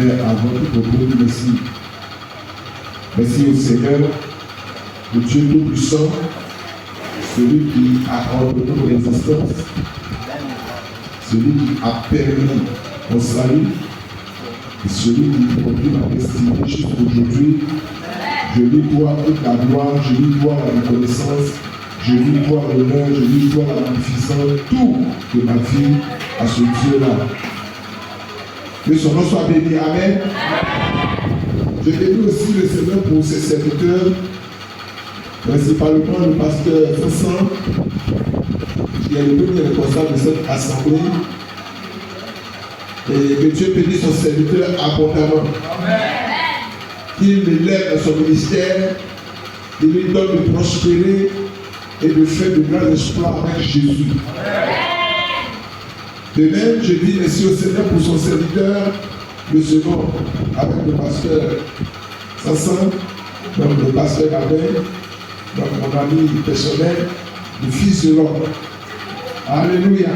Mais avant tout, pour vous, merci. Merci au Seigneur, le Dieu Tout-Puissant, celui qui a ordonné mon existence, celui qui a permis mon salut, et celui qui conduit ma destinée jusqu'aujourd'hui. Je lui dois toute la gloire, je lui dois la reconnaissance, je lui dois l'honneur, je lui dois la magnificence, tout de ma vie à ce Dieu-là. Que son nom soit béni. Amen. Je bénis aussi le Seigneur pour ses serviteurs, principalement le pasteur Vincent, qui est le premier responsable de cette assemblée. Et que Dieu bénisse son serviteur abondamment. Qu'il l'élève dans son ministère, qu'il lui donne de prospérer et de faire de grands exploits avec Jésus. De même, je dis merci au Seigneur pour son serviteur, le second, avec le pasteur Sassan, donc le pasteur Gabin, donc mon ami personnel, le fils de l'homme. Alléluia.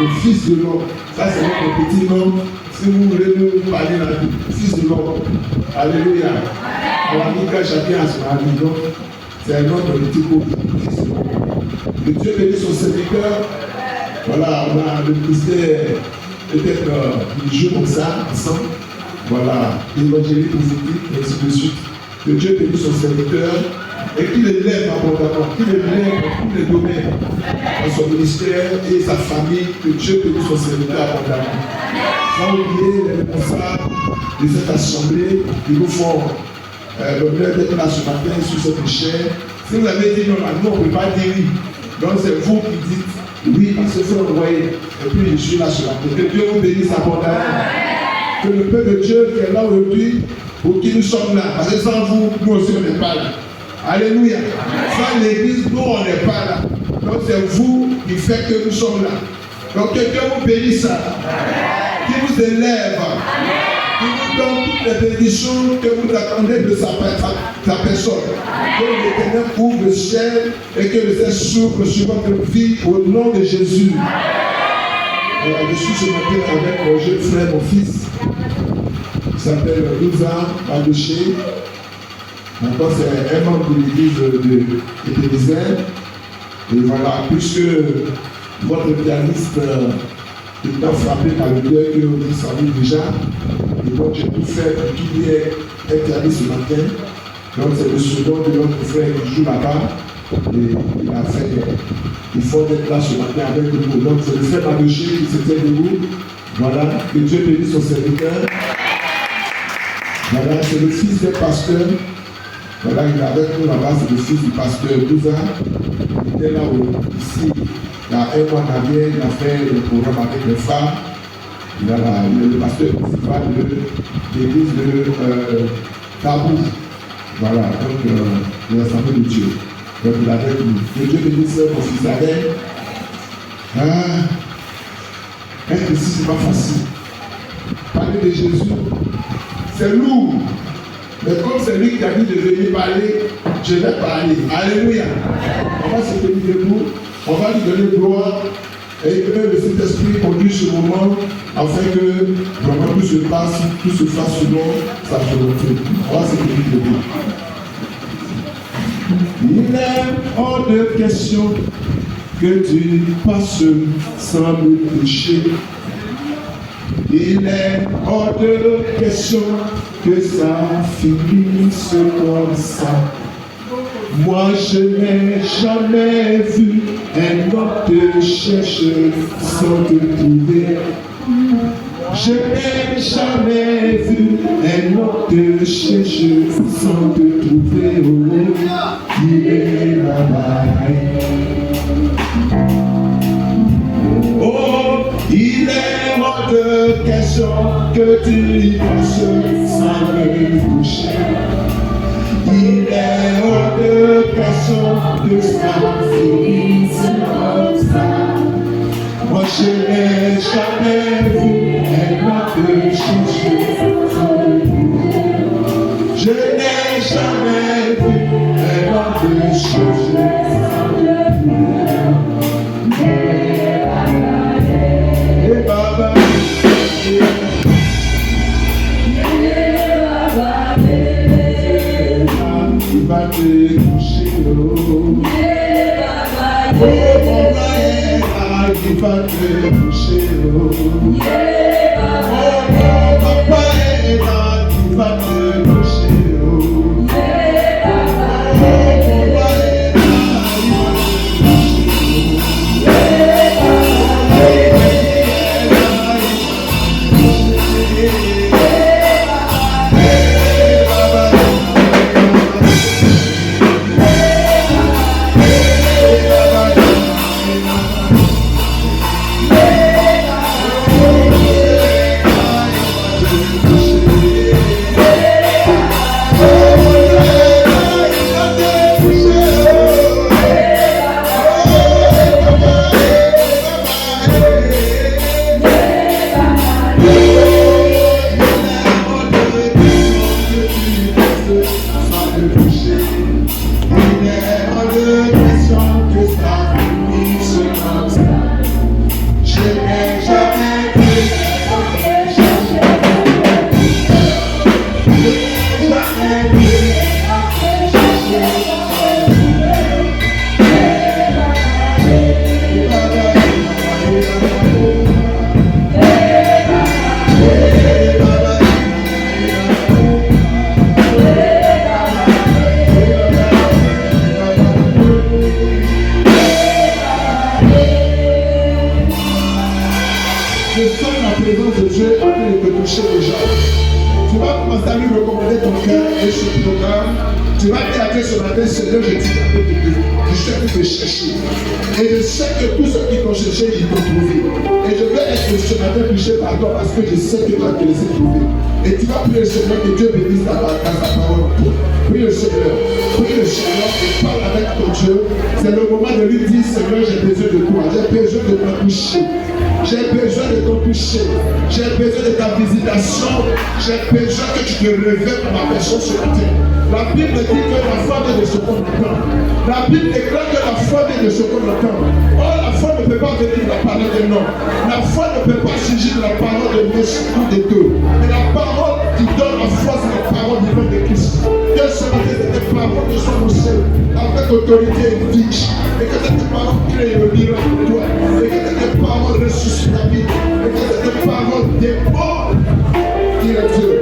Le fils de l'homme. Ça, c'est notre petit nom. Si vous voulez nous parler là, le fils de l'homme. Alléluia. Alors, nous, quand chacun a son ami, donc, c'est un autre petit groupe. Que Dieu bénisse son serviteur. Voilà, on a le ministère, peut-être des jours comme ça, ensemble. Voilà, l'évangélie positive, et ainsi de suite. Que Dieu bénisse son serviteur et qu'il élève abondamment, qu'il élève dans tous les domaines, dans son ministère et sa famille, que Dieu bénisse son serviteur abondamment. Sans oublier les responsables de cette assemblée qui nous font l'honneur d'être là ce matin sur cette chaîne. Si vous avez dit non, nous on ne peut pas dire oui. Donc c'est vous qui dites oui, parce que vous envoyez. Et puis je suis là ce matin. Que Dieu vous bénisse abondamment. Que le peuple de Dieu qui est là aujourd'hui, pour qui nous sommes là, parce que sans vous, nous aussi on n'est pas là. Alléluia. Sans l'église, nous on n'est pas là. Donc c'est vous qui faites que nous sommes là. Donc que Dieu vous bénisse. Qui vous élève. Qui vous donne toutes les bénédictions que vous attendez de sa personne. Que l'Éternel ouvre le ciel et que le ciel s'ouvre sur votre vie au nom de Jésus. Alors, je suis ce matin avec mon jeune frère, mon fils, qui s'appelle Louza Madoché. Maintenant, c'est un membre de l'église de Bénézère. Et voilà, puisque votre pianiste étant frappé par le deuil que vous savez déjà, et donc j'ai tout fait pour qu'il y ait un pianiste ce matin. Donc c'est le second de notre frère qui joue là-bas. Et il a fait, il faut être là ce matin avec nous. Donc c'est le frère Madoché qui se tient debout. Voilà, que Dieu bénisse son serviteur. Voilà, c'est le fils d'un pasteur. Voilà, il est avec nous là-bas, c'est le fils du pasteur Douza. Il était là ici, il y a un mois en arrière, il a fait le programme avec les femmes. Il est le pasteur principal de l'église de Tabou. Voilà, donc de l'Assemblée de Dieu. Donc il est avec nous. Que Dieu bénisse mon fils Alain. Est-ce que si c'est pas facile? Parler de Jésus, c'est lourd. Mais comme c'est lui qui a dit de venir parler, je vais parler. Alléluia. On va se tenir debout, on va lui donner gloire et que le Saint-Esprit conduise ce moment afin que vraiment tout se passe, tout se fasse selon sa volonté. On va se tenir debout. Il est hors de question que tu passes sans me toucher. Il est hors de question que ça finisse comme ça. Moi je n'ai jamais vu un homme te chercher sans te trouver. Je n'ai jamais vu un homme te chercher sans te trouver. Oh, il est là-bas. Oh, il est hors de question que tu y passes sans me toucher. Il est hors de question que ça finisse comme ça. Moi je n'ai jamais vu un homme te chercher sans me trouver. Je n'ai jamais vu un homme te chercher sans me trouver. Qui va te toucher, papa est là, qui va te toucher, tu vas dire à Dieu ce matin, Seigneur, je dis à Dieu, je sais que tu chercher. Et je sais que tous ceux qui t'ont cherché, ils t'ont trouvé. Et je veux être ce matin touché par toi parce que je sais que tu vas te laisser trouver. Et tu vas prier le Seigneur que Dieu bénisse ta parole. Prie le Seigneur. Prie le Seigneur et parle avec ton Dieu. C'est le moment de lui dire, Seigneur, j'ai besoin de toi. J'ai besoin de te toucher. J'ai besoin de ton toucher. J'ai besoin de ta visitation. J'ai besoin que tu te révèles pour ma personne ce matin. La Bible dit que la foi vient de ce qu'on entend. La Bible déclare que la foi vient de ce qu'on entend. Or, la foi ne peut pas venir de la parole de l'homme. La foi ne peut pas surgir de la parole de l'esprit ou des deux. Mais la parole qui donne la foi, c'est la parole divine de Christ. Que ce matin, cette parole de son ciel, avec autorité et vie. Et que cette parole crée le miracle pour toi. Et que cette parole ressuscite ta vie. Et que cette parole démole qui est Dieu.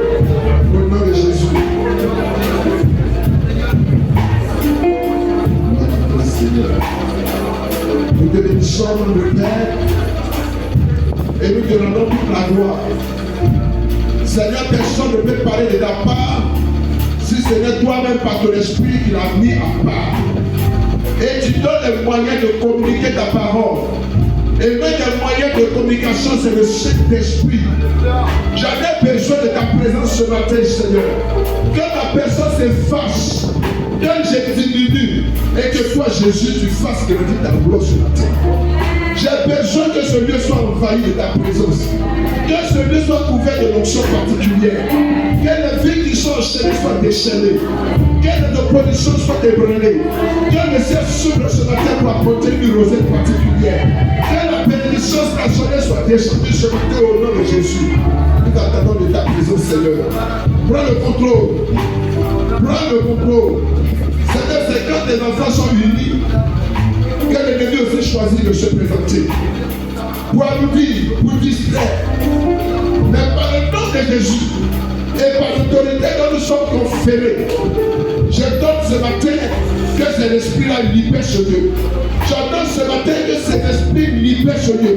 Au nom de Jésus. Nous te bénissons, le Père, et nous te rendons toute la gloire. Seigneur, personne ne peut parler de ta part si ce n'est toi-même par ton esprit qui l'as mis à part. Et tu donnes les moyens de communiquer ta parole. Et l'un des moyens de communication, c'est le Saint-Esprit. J'avais besoin de ta présence ce matin, Seigneur. Que la personne s'efface. Que je diminue et que toi, Jésus, tu fasses grandir ta gloire ce matin. J'ai besoin que ce lieu soit envahi de ta présence. Que ce lieu soit couvert de l'onction particulière. Que les vies qui sont enchaînées soient déchaînées. Que les oppositions soient ébranlées. Que le ciel s'ouvre ce matin pour apporter une rosette particulière. Que la bénédiction stationnelle soit descendue ce matin au nom de Jésus. Nous attendons de ta présence, Seigneur. Prends le contrôle. Prends le contrôle. C'est quand tes enfants sont unis que l'ennemi aussi choisit de se présenter. Pour aboutir, pour distraire. Mais par le nom de Jésus et par l'autorité dont nous sommes conférés, je donne ce matin que cet esprit-là libère ce Dieu. J'ordonne ce matin que cet esprit libère ce Dieu.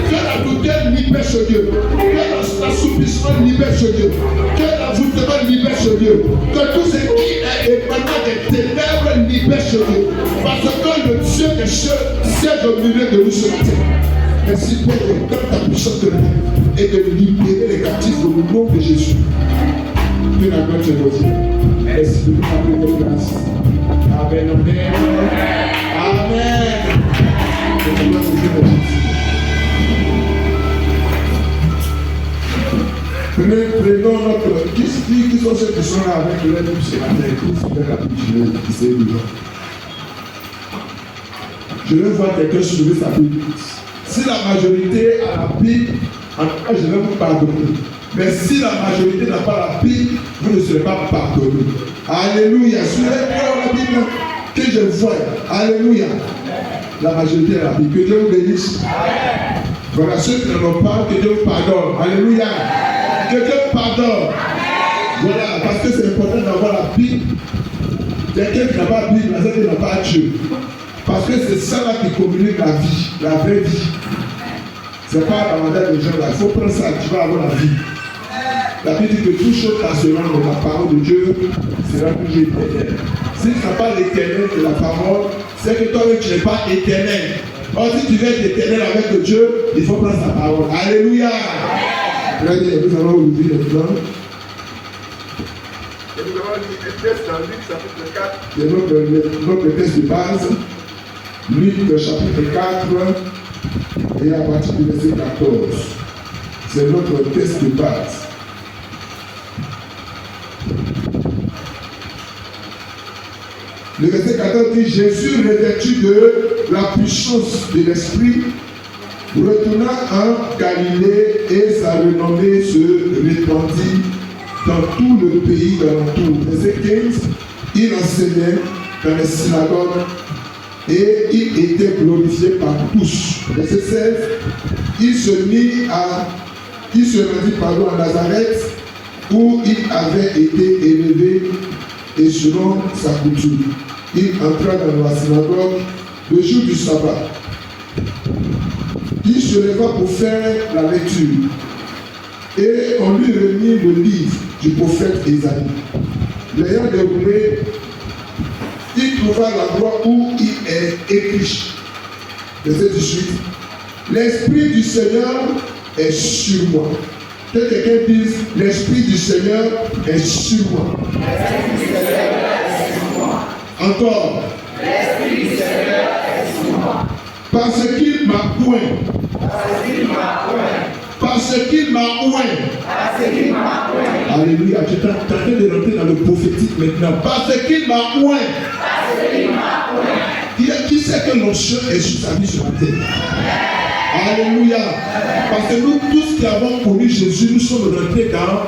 Que la douleur libère ce Dieu. Que l'assoupissement libère ce Dieu. Que l'envoûtement libère ce Dieu. Que tout ce qui est émanant des ténèbres libère ce Dieu. Parce que le Dieu des cieux siège au milieu de nous ce matin. Merci Père, donne ta puissance et de libérer les captifs au nom de Jésus. Que la gloire te donne. Merci de nous appeler de grâce. Amen. Amen. Prenons notre. Qui sont ceux qui sont là avec le Bible ce matin? Je veux voir quelqu'un soulever sa Bible. Si la majorité a la Bible, en tout cas, je vais vous pardonner. Mais si la majorité n'a pas la Bible, vous ne serez pas pardonnés. Alléluia. Soulevez la Bible. que je vois. Alléluia. La majorité est rapide. Que Dieu vous bénisse. Voilà, ceux qui n'en ont pas, que Dieu vous pardonne. Alléluia. Que Dieu vous pardonne. Voilà, parce que c'est important d'avoir la Bible. Quelqu'un qui n'a pas la Bible, il n'a pas Dieu. Parce que c'est ça là qui communique la vie, la vraie vie. Ce n'est pas la mandat de gens là. Il faut prendre ça, tu vas avoir la vie. La Bible dit que toute chose passionnante dans la parole de Dieu sera toujours éternelle. Si tu n'as pas l'éternel de la parole, c'est que toi-même tu n'es pas éternel. Or, si tu veux être éternel avec Dieu, il faut prendre sa parole. Alléluia. Regardez, nous allons ouvrir maintenant. Et nous allons lire un texte dans Luc chapitre 4. C'est notre texte de base. Luc chapitre 4 et à partir du verset 14. C'est notre texte de base. Le verset 14 dit: Jésus, revêtu de la puissance de l'Esprit, retourna en Galilée et sa renommée se répandit dans tout le pays d'alentour. Verset 15, il enseignait dans les synagogues et il était glorifié par tous. Verset 16, il se rendit à Nazareth où il avait été élevé et selon sa coutume. Il entra dans la synagogue le jour du sabbat. Il se leva pour faire la lecture et on lui remit le livre du prophète Ésaïe. L'ayant déroulé, il trouva l'endroit où il est écrit. Verset 18. L'Esprit du Seigneur est sur moi. Que quelqu'un dise: l'Esprit du Seigneur est sur moi. L'Esprit du Seigneur est sur moi. Encore. L'Esprit du Seigneur est sur moi. Parce qu'il m'a oint. Parce qu'il m'a oint. Parce qu'il m'a oint. Parce qu'il m'a oint. Alléluia. Tu es en train de rentrer dans le prophétique maintenant. Parce qu'il m'a oint. Parce qu'il m'a oint. Qui sait que l'onction est sur sa vie sur la terre? Alléluia. Parce que nous tous qui avons connu Jésus, nous sommes rentrés dans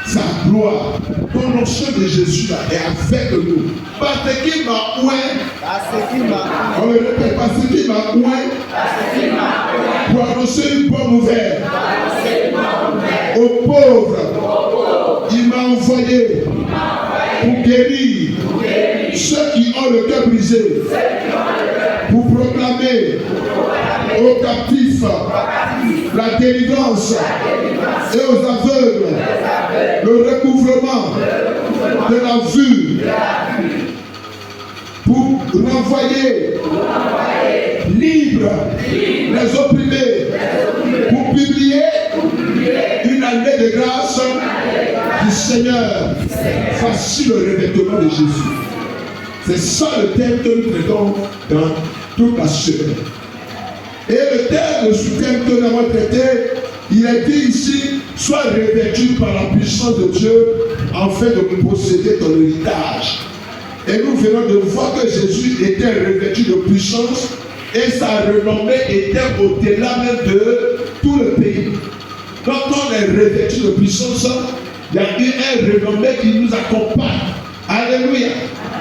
sa gloire. Donc l'onction de Jésus là est avec nous. Parce qu'il m'a oint. Parce qu'il m'a oint. On le répète. Parce qu'il m'a oint. Parce qu'il m'a oint. Pour annoncer une bonne nouvelle. Aux pauvres. Il m'a envoyé pour guérir ceux qui ont le cœur brisé. Pour proclamer aux captifs la délivrance et aux aveugles le recouvrement de la vue, pour renvoyer libres les opprimés, pour publier une année de grâce du Seigneur. Voici le revêtement de Jésus. C'est ça le thème que nous traitons dans toute la semaine. Et le thème, le sous-thème que nous avons traité, il est dit ici: sois revêtu par la puissance de Dieu afin de posséder ton héritage. Et nous venons de voir que Jésus était revêtu de puissance et sa renommée était au-delà même de tout le pays. Quand on est revêtu de puissance, il y a une renommée qui nous accompagne. Alléluia.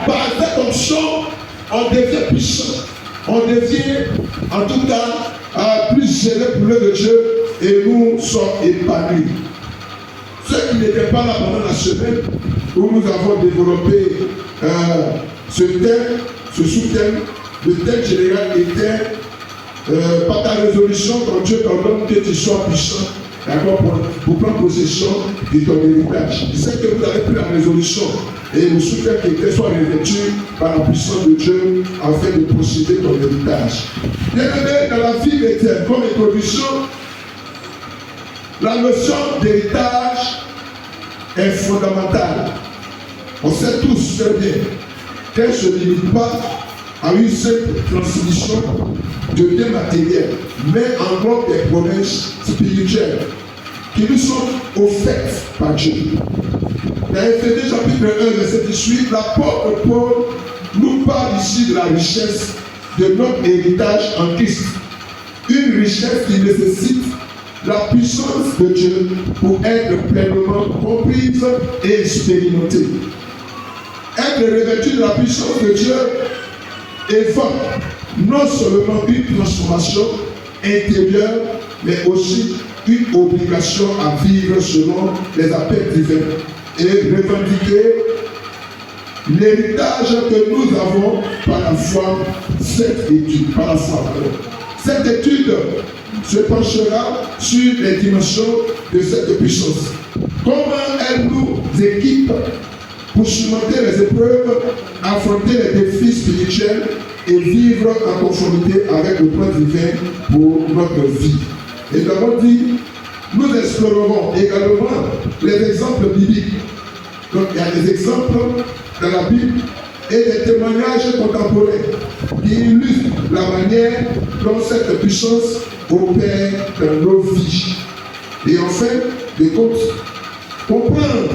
Par cette option, on devient puissant. On devient, en tout cas, plus zélé pour l'œuvre de Dieu et nous sommes épanouis. Ceux qui n'étaient pas là pendant la semaine où nous avons développé ce thème, ce sous-thème, le thème général était par ta résolution, quand Dieu t'ordonne que tu sois puissant, d'accord, pour prendre possession de ton héritage. Je sais que vous avez pris la résolution et le sous-thème qui était soit revêtu par la puissance de Dieu afin de posséder ton héritage. Bien-aimé, dans la vie chrétienne, comme introduction, la notion d'héritage est fondamentale. On sait tous très bien qu'elle ne se limite pas à une simple transmission de biens matériels, mais englobe des promesses spirituelles qui nous sont offertes par Dieu. Dans Éphésiens chapitre 1, verset 18, l'apôtre Paul nous parle ici de la richesse de notre héritage en Christ. Une richesse qui nécessite la puissance de Dieu pour être pleinement comprise et expérimentée. Être revêtu de la puissance de Dieu évoque non seulement une transformation intérieure, mais aussi une obligation à vivre selon les appels divins et revendiquer l'héritage que nous avons par la foi, cette étude, par la foi. Cette étude se penchera sur les dimensions de cette puissance. Comment elle nous équipe pour surmonter les épreuves, affronter les défis spirituels et vivre en conformité avec le plan divin pour notre vie. Et nous avons dit, nous explorerons également les exemples bibliques. Donc il y a des exemples dans la Bible et des témoignages contemporains qui illustrent la manière dont cette puissance opère dans nos vies. Et enfin, de comprendre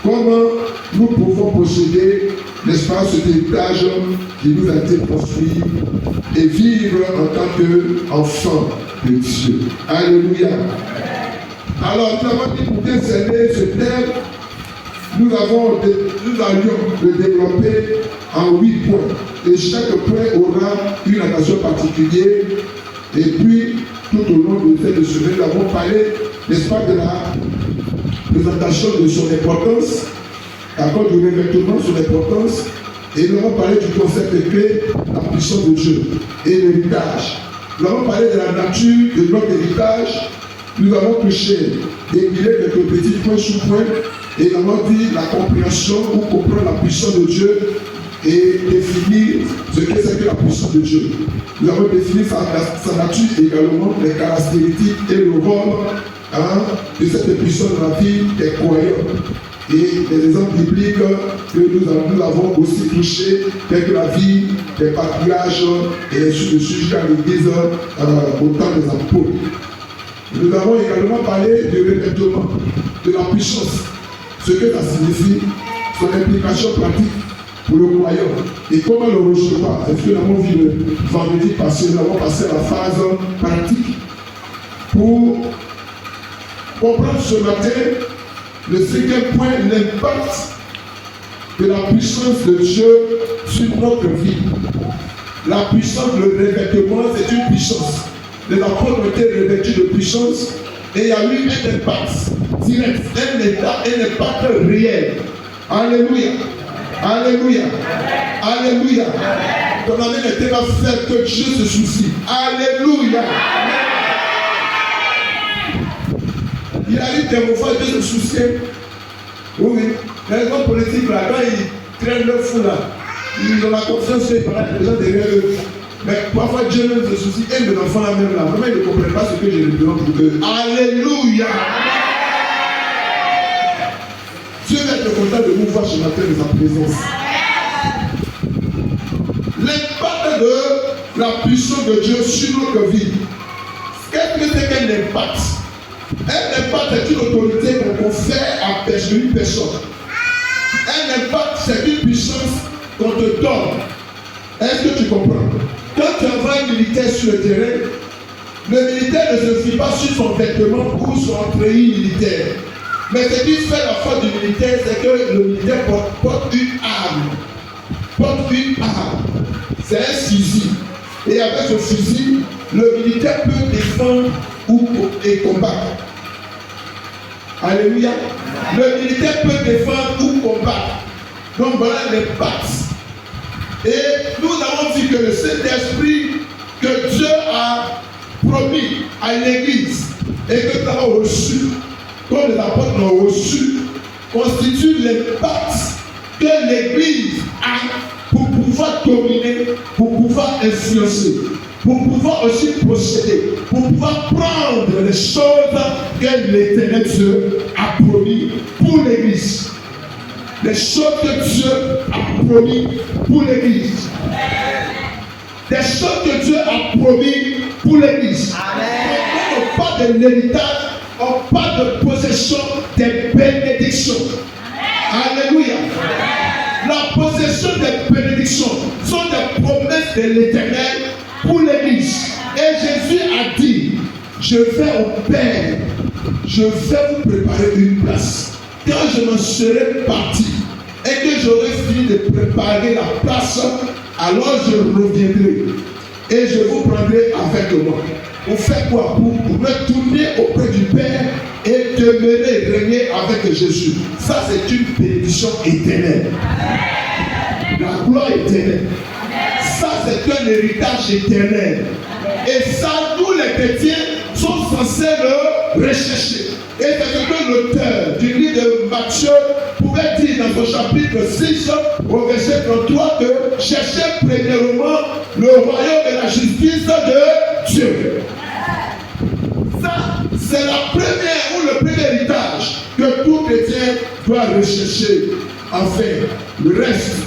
comment nous pouvons posséder, n'est-ce pas, cet héritage qui nous a été construit et vivre en tant qu'enfants de Dieu. Alléluia. Alors, nous avons dit pour décerner ce thème, nous allions le développer en 8 points. Et chaque point aura une occasion particulière. Et puis, tout au long de cette semaine, nous avons parlé, n'est-ce pas, de la présentation de son importance, d'accord, du revêtement, son importance. Et nous avons parlé du concept clé, la puissance de Dieu et l'héritage. Nous avons parlé de la nature de notre héritage. Nous avons touché, décliné quelques petits points sous points. Et nous avons dit la compréhension ou comprendre la puissance de Dieu et définir ce que c'est que la puissance de Dieu. Nous avons défini sa nature également, les caractéristiques et le rôle de cette puissance dans la vie des croyants. Et les exemples bibliques que nous avons aussi touchés, tels que la vie des patriarches et ainsi de suite jusqu'à l'Église au temps des apôtres. Nous avons également parlé du revêtement, de la puissance, ce que ça signifie, son implication pratique pour le croyant et comment le recevoir. Est-ce que nous avons vu le vendredi passé, nous avons passé à la phase pratique pour comprendre ce matin le cinquième point, l'impact de la puissance de Dieu sur notre vie. La puissance, le revêtement, c'est une puissance. Les apôtres ont été revêtus de puissance et il y a eu un impact direct, un impact réel. Alléluia. Alléluia. Alléluia. Ton ami n'était pas fait que Dieu se soucie. Alléluia. Il arrive des moments de se soucier. Oui, les hommes politiques là, quand ils traînent le fou là, ils ont la confiance qu'ils parlent les gens derrière eux. Mais parfois Dieu même se soucie, et mes enfants là même là, vraiment ils ne comprennent pas ce que je leur demande pour eux. Alléluia. Dieu va être content de nous voir ce matin de sa présence. L'impact de la puissance de Dieu sur notre vie. Qu'est-ce que c'est qu'un impact? Un impact est une autorité qu'on confère à une personne. Un impact, c'est une puissance qu'on te donne. Est-ce que tu comprends? Quand tu envoies un militaire sur le terrain, le militaire ne se fie pas sur son vêtement ou son treillis militaire. Mais ce qui fait la force du militaire, c'est que le militaire porte une arme. Porte une arme. C'est un fusil. Et avec ce fusil, le militaire peut défendre et combattre. Alléluia. Le militaire peut défendre ou combattre. Donc voilà l'impact. Et nous avons vu que le Saint-Esprit que Dieu a promis à l'Église et que nous avons reçu, comme les apôtres l'ont reçu, constitue l'impact que l'Église a pour pouvoir dominer, pour pouvoir influencer, pour pouvoir aussi posséder, pour pouvoir prendre les choses que l'Éternel Dieu a promis pour l'Église. Les choses que Dieu a promis pour l'Église. Des choses que Dieu a promis pour l'Église. Quand on parle de l'héritage, on parle de possession des bénédictions. Alléluia. La possession des bénédictions sont des promesses de l'Éternel pour l'Église. Et Jésus a dit, je vais au Père, je vais vous préparer une place. Quand je m'en serai parti et que j'aurai fini de préparer la place, alors je reviendrai et je vous prendrai avec moi. Pour faire quoi? Pour retourner auprès du Père et demeurer, régner avec Jésus. Ça, c'est une bénédiction éternelle. La gloire éternelle. Ça, c'est un héritage éternel. Et ça, tous les chrétiens sont censés le rechercher. Et c'est ce que l'auteur du livre de Matthieu pouvait dire dans son chapitre 6 au verset 33 que cherchez premièrement le royaume et la justice de Dieu. Ça, c'est la première ou le premier héritage que tout chrétien doit rechercher. Enfin, le reste,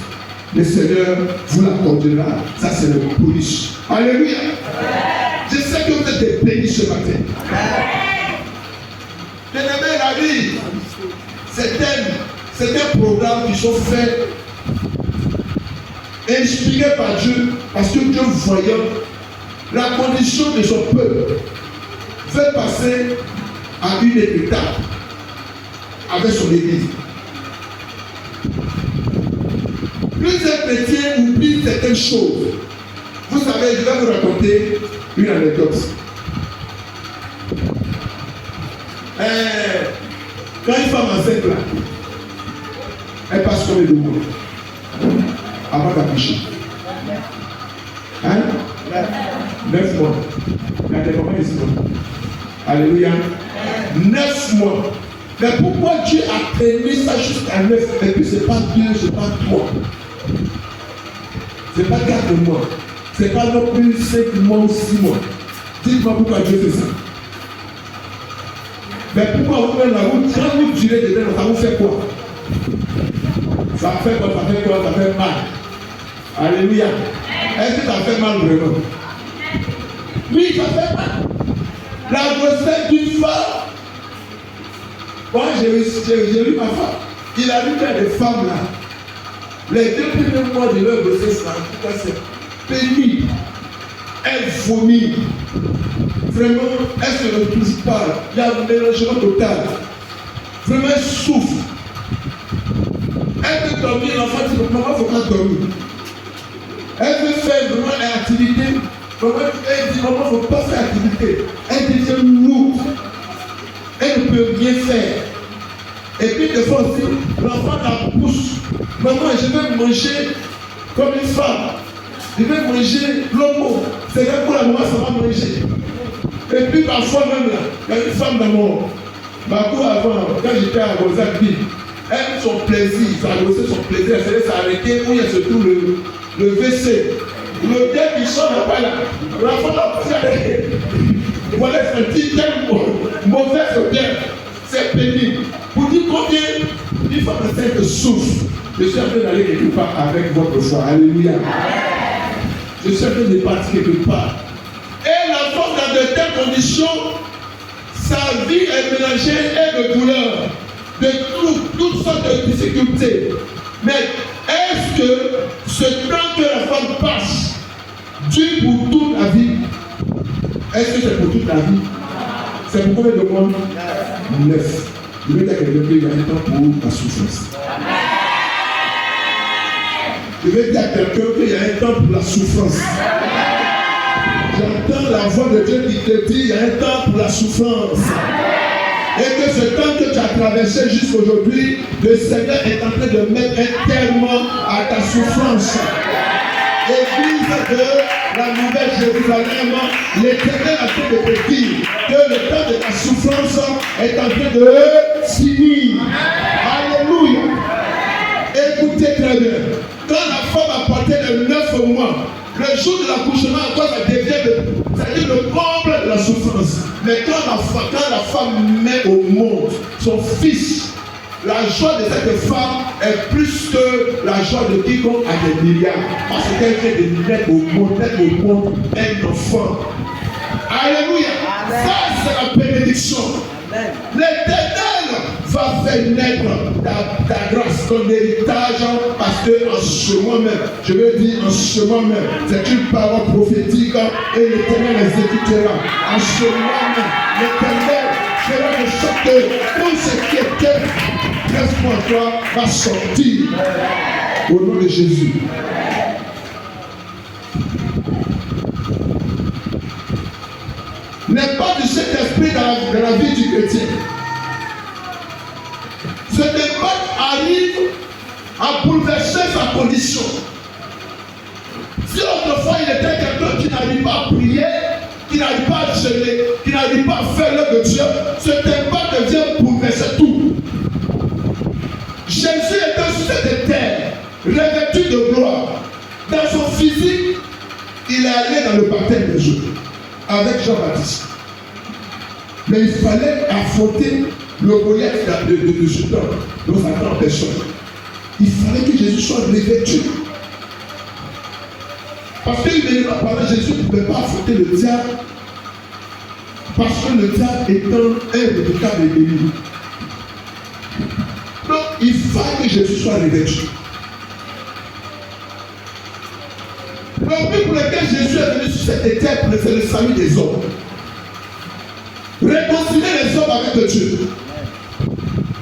le Seigneur vous l'accordera. Ça, c'est le bonus. Alléluia. Je sais que vous êtes bénis ce matin. Bien-aimé, la vie, c'est un programme qui sont faits, inspirés par Dieu, parce que Dieu, voyant la condition de son peuple, fait passer à une étape avec son église. Plusieurs chrétiens oublient certaines choses. Vous savez, je vais vous raconter une anecdote. Quand une femme enceinte là, elle passe combien de mois avant d'accoucher? Hein? 9 mois. Il y a des moments ici. Alléluia. 9 mois. Mais pourquoi Dieu a traîné ça jusqu'à 9? Et puis c'est pas 2, c'est pas 3. C'est pas 4 mois. C'est pas non plus 5 mois ou 6 mois. Dites-moi pourquoi Dieu fait ça. Mais pourquoi vous faites la route? Quand vous tirez dedans, ça vous fait quoi? Ça fait quoi? Ça fait quoi? Ça fait mal. Alléluia. Est-ce que ça fait mal vraiment? Oui, ça fait mal. La grossesse d'une femme. Moi, j'ai vu ma femme. Il a vu qu'il y a des femmes là. Les 2 premiers mois de leur grossesse là, en tout cas, c'est pénible. Elle vomit. Vraiment, elle ne se retrouve pas. Il y a un mélangement total. Vraiment, elle souffre. Elle veut dormir, l'enfant dit maman, il ne faut pas dormir. Elle veut faire vraiment une activité. Maman, elle dit maman, il ne faut pas faire activité. Elle devient lourde. Elle ne peut rien faire. Et puis, des fois aussi, l'enfant la pousse. Maman, je vais manger comme une femme. Je vais manger l'homo. C'est là pour la maman, ça va manger. Et puis parfois même là, il y a une femme dans ma cour avant, quand j'étais à Rosacville, elle, son plaisir, sa grossesse, son plaisir, elle faisait s'arrêter où il y a surtout le WC. Le gars qui sort là pas là, l'enfant là, voilà, c'est un petit tellement mauvais odeur, c'est pénible. Pour dire combien une femme enceinte souffre, je suis en train d'aller quelque part avec votre foi. Alléluia. Je suis en train de partir quelque part. Et la femme dans de telles conditions, sa vie est mélangée et de douleur, de toutes sortes de difficultés. Mais est-ce que ce temps que la femme passe dure pour toute la vie? Est-ce que c'est pour toute la vie? C'est pour combien de mois? 9. Je vais dire à quelqu'un qu'il y a un temps pour la souffrance. Je vais dire à quelqu'un qu'il y a un temps pour la souffrance. J'entends la voix de Dieu qui te dit il y a un temps pour la souffrance. Et que ce temps que tu as traversé jusqu'aujourd'hui, le Seigneur est en train de mettre un terme à ta souffrance. Église de la Nouvelle Jérusalem, l'Éternel a fait de te dire que le temps de ta souffrance est en train de finir. Alléluia. Écoutez très bien. Quand la femme a porté les 9 mois, le jour de l'accouchement, quand ça devient le comble de la souffrance. Mais quand la femme met au monde son fils, la joie de cette femme est plus que la joie de quiconque a des milliards. Parce qu'elle fait de mettre au monde un enfant. Alléluia. Ça, c'est la bénédiction. L'Éternel va faire naître ta grâce, ton héritage, parce que en ce moment même, je veux dire en ce moment même, c'est une parole prophétique et l'Éternel exécutera. En ce moment même, l'Éternel fera de sorte que tout ce qui était presque pour toi va sortir au nom de Jésus. l'impact du Saint-Esprit dans la vie du chrétien. Cet impact arrive à bouleverser sa condition. Si autrefois il était quelqu'un qui n'arrive pas à prier, qui n'arrive pas à jeûner, qui n'arrive pas à faire l'œuvre de Dieu, cet impact vient bouleverser tout. Jésus était sur cette terre, revêtu de gloire. Dans son physique, il est allé dans le baptême de Jésus avec Jean-Baptiste. Mais il fallait affronter le Goliath de Judas dans sa grande personne. Il fallait que Jésus soit revêtu. Parce qu'il ne pas parler, Jésus ne pouvait pas affronter le diable. Parce que le diable est un redoutable ennemi. Donc, il fallait que Jésus soit revêtu. Le but pour lequel Jésus est venu sur cette terre, c'est le salut des hommes. Réconcilier les hommes avec Dieu.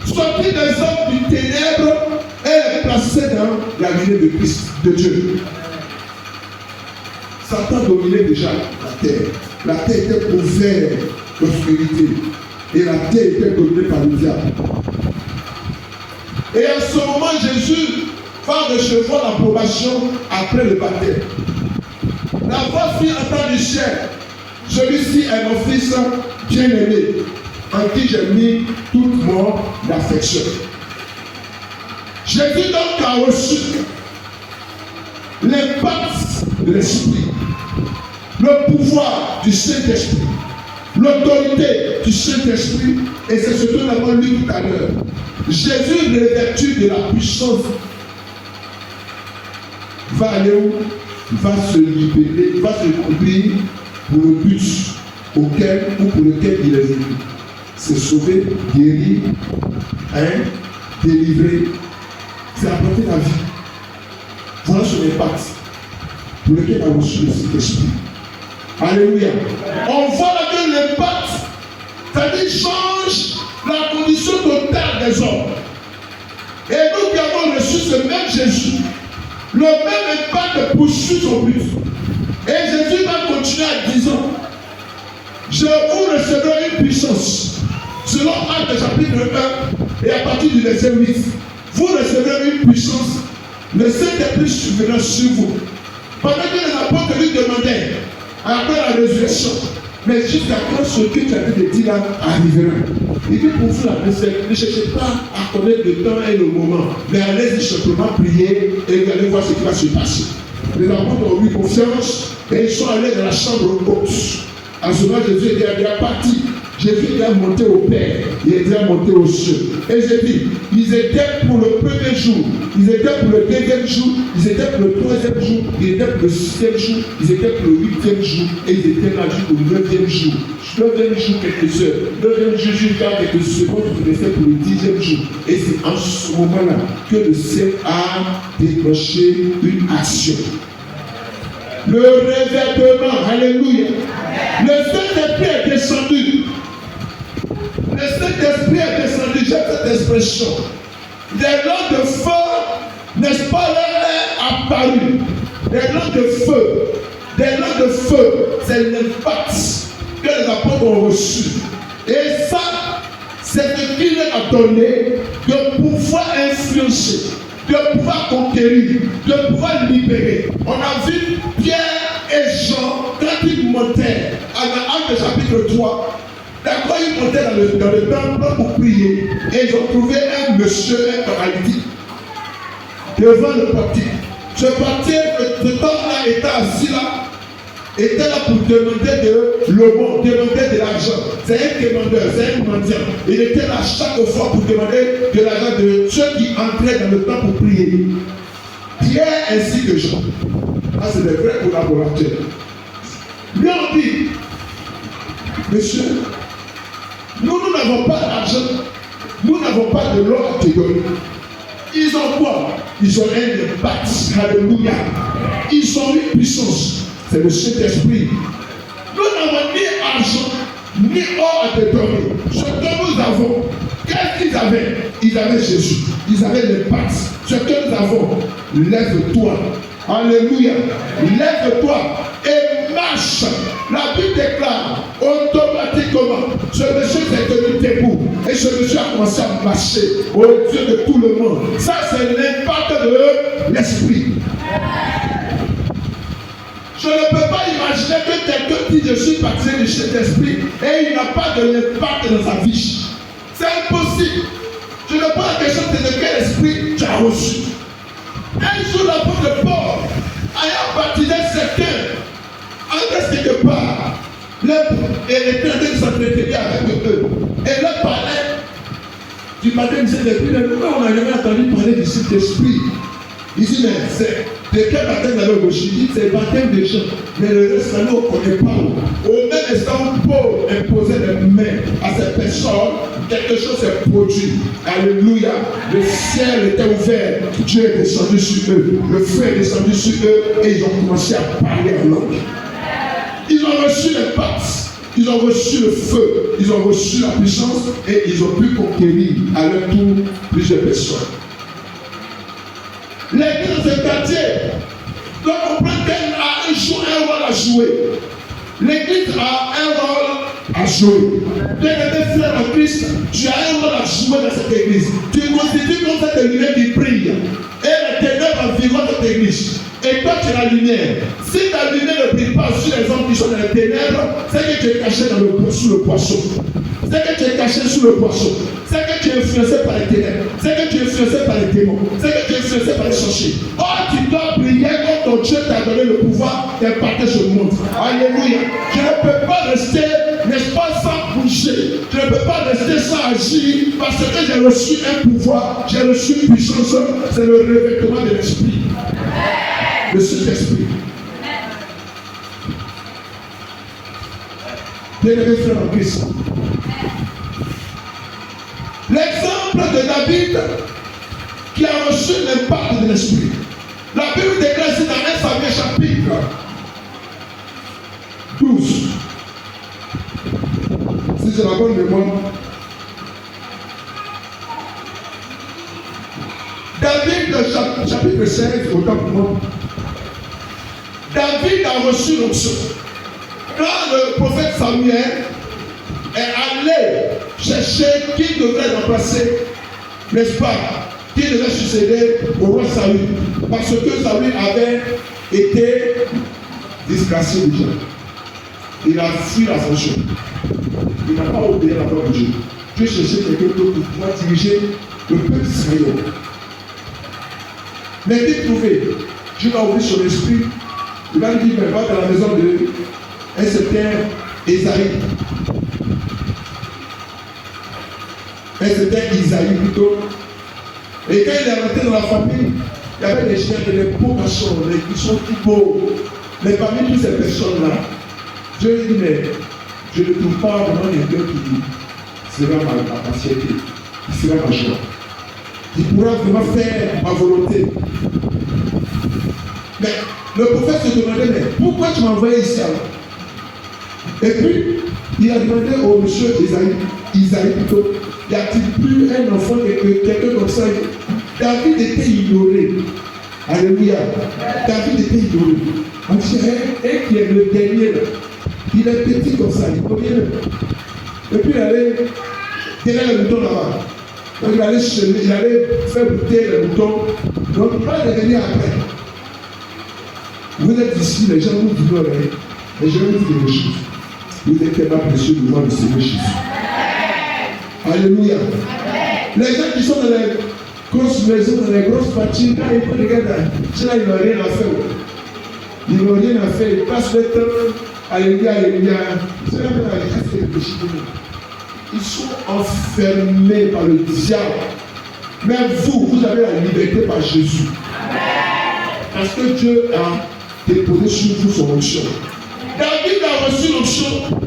Sortir des hommes du ténèbre et les placer dans la lumière de Christ, de Dieu. Satan dominait déjà la terre. La terre était couverte d'obscurité. Et la terre était dominée par le diable. Et en ce moment, Jésus va recevoir l'approbation après le baptême. La voix fit entendre du ciel. Celui-ci est mon fils bien-aimé, en qui j'ai mis toute mon affection. Jésus donc a reçu l'impact de l'Esprit, le pouvoir du Saint-Esprit, l'autorité du Saint-Esprit, et c'est ce que nous avons lu tout à l'heure. Jésus, revêtu de la puissance, va aller où? Va se libérer, va se couvrir pour le but auquel ou pour lequel il est venu. C'est sauver, guérir, délivrer, c'est apporter la vie. Voilà son impact pour lequel il a reçu le Saint-Esprit. Alléluia. On voit là que l'impact, c'est-à-dire change la condition totale des hommes. Et nous qui avons reçu ce même Jésus, le même impact poursuit son but. Et Jésus va continuer en disant, je vous recevrez une puissance. Selon Actes chapitre 1 et à partir du verset 8, vous recevrez une puissance. Le Saint-Esprit surviendra sur vous. Pendant que les apôtres lui demandaient, après la résurrection, mais jusqu'à quand ce que tu avais dit là arrivera. Il dit pour vous la ne cherchez pas à connaître le temps et le moment, mais allez-y simplement prier et vous allez voir ce qui va se passer. Les apôtres ont eu confiance et ils sont allés dans la chambre haute. En ce moment, Jésus est déjà parti. Jésus est monté au Père, il est déjà monté aux cieux. Et j'ai dit, ils étaient pour le premier jour, ils étaient pour le deuxième jour, ils étaient pour le troisième jour, ils étaient pour le sixième jour, ils étaient pour le huitième jour, et ils étaient là jusqu'au neuvième jour. Neuvième jour, quelques heures. Neuvième jour, jusqu'à quelques secondes, ils étaient pour le dixième jour. Et c'est en ce moment-là que le ciel a déclenché une action. Le revêtement, alléluia. Le Saint-Esprit est descendu. Le Saint-Esprit est descendu, j'ai cette expression. Des langues de feu, n'est-ce pas, leur est apparu. Des langues de feu. Des langues de feu, c'est l'impact que les apôtres ont reçu. Et ça, c'est ce qui leur a donné de pouvoir influencer, de pouvoir conquérir, de pouvoir libérer. On a vu Pierre et Jean, quand ils montaient à Actes chapitre 3, d'accord, ils montaient dans le temple pour prier et ils ont trouvé un monsieur, un paralytique, devant le portique. Ce portier, ce homme-là était assis là, était là pour demander de l'aumône, demander de l'argent. C'est un demandeur, c'est un mendiant. Il était là chaque fois pour demander de l'argent de ceux qui entraient dans le temple pour prier. Pierre ainsi que Jean. Là, c'est des vrais collaborateurs. Lui on dit, monsieur, nous n'avons pas d'argent, nous n'avons pas de l'or à te donner. Ils ont quoi? Ils ont un impact. Alléluia. Ils ont une puissance. C'est le Saint-Esprit. Nous n'avons ni argent, ni or à te donner. Ce que nous avons, qu'est-ce qu'ils avaient? Ils avaient Jésus. Ils avaient l'impact. Ce que nous avons, lève-toi. Alléluia. Lève-toi et marche. La Bible déclare, automatiquement Et ce monsieur a commencé à marcher aux yeux de tout le monde. Ça, c'est l'impact de l'esprit. Je ne peux pas imaginer que quelqu'un dit je suis baptisé du Saint-Esprit et il n'a pas de l'impact dans sa vie. C'est impossible. Je ne pose la question de quel esprit tu as reçu. Un jour, l'apôtre Paul ayant baptisé certains, en reste quelque part, et les train de s'entretenir avec eux. Et leur parlait du baptême du Saint-Esprit. Mais pourquoi on n'a jamais entendu parler du Saint-Esprit? Il dit, mais c'est de quel baptême vous avez reçu? Il dit, c'est le baptême des gens. Mais le reste, ça nous, on ne connaît pas. Au même instant où Paul imposait les mains à ces personnes, quelque chose s'est produit. Alléluia. Le ciel était ouvert. Dieu est descendu sur eux. Le feu est descendu sur eux. Et ils ont commencé à parler en langue. Ils ont reçu les pactes. Ils ont reçu le feu. Ils ont reçu la puissance. Et ils ont pu conquérir à leur tour plusieurs personnes. L'église dans ce quartier doit comprendre qu'elle a un rôle à jouer. L'église a un rôle à jouer. Bien-aimé frère en Christ, tu as un rôle à jouer dans cette église. Tu constitues comme cette lumière qui brille. Et les ténèbres environnent cette église. Et toi, tu es la lumière. Si ta lumière ne brille pas sur les hommes qui sont dans les ténèbres, c'est que tu es caché sous le poisson. C'est que tu es caché sous le poisson. C'est que tu es influencé par les ténèbres. C'est que tu es influencé par les démons. C'est que tu es influencé par les sorciers. Or, tu dois briller comme ton Dieu t'a donné le pouvoir d'impacter ce monde. Alléluia. Je ne peux pas rester, n'est-ce pas, sans bouger. Je ne peux pas rester sans agir parce que j'ai reçu un pouvoir, j'ai reçu une puissance. C'est le revêtement de l'esprit. Le Saint-Esprit. Bien-aimé frère en Christ. L'exemple de David qui a reçu l'impact de l'esprit. La Bible déclare ici dans 1 Samuel chapitre 12. Si j'ai la bonne mémoire. David, chapitre 16, autant pour moi. David a reçu l'onction. Quand le prophète Samuel est allé chercher qui devrait remplacer, n'est-ce pas, qui devait succéder au roi Saül. Parce que Saül avait été disgracié déjà. Il a fui la fonction. Il n'a pas obéi à la parole de Dieu. Dieu cherchait quelqu'un d'autre pour pouvoir diriger le peuple d'Israël. Mais dès trouvé, Dieu va ouvrir son esprit. Il va lui dire, mais va dans la maison de un certain Esaïe. Un certain Isaïe plutôt. Et quand il est rentré dans la famille, il y avait des chiens, des beaux garçons, qui sont tout beaux. Mais parmi toutes ces personnes-là, Dieu lui dit, mais je ne trouve pas vraiment quelqu'un qui sera ma patiente, qui sera ma joie, qui pourra vraiment faire ma volonté. Mais le prophète se demandait, mais pourquoi tu m'as envoyé ici alors? Et puis, il a demandé au monsieur Isaïe plutôt, y a-t-il plus un enfant, quelqu'un comme ça? David était ignoré. Alléluia. David était ignoré. On dirait, et qui est le dernier là. Il est petit comme ça, il connaît le. Et puis il allait derrière le mouton là-bas. Donc il allait faire bouter le mouton. Donc il va revenir après. Vous êtes ici, les gens vous ignorent. Et je vais vous dire des choses. Vous êtes tellement précieux devant le Seigneur Jésus. Alléluia. Les gens qui sont dans les grosses maisons, dans les grosses parties, quand ils prennent les gars, là, ils n'ont rien à faire. Ils n'ont rien à faire. Ils passent le temps. Alléluia, alléluia. C'est la même chose que les péchés. Ils sont enfermés par le diable. Mais vous avez la liberté par Jésus. Parce que Dieu a déposé sur vous son onction. David a reçu l'onction.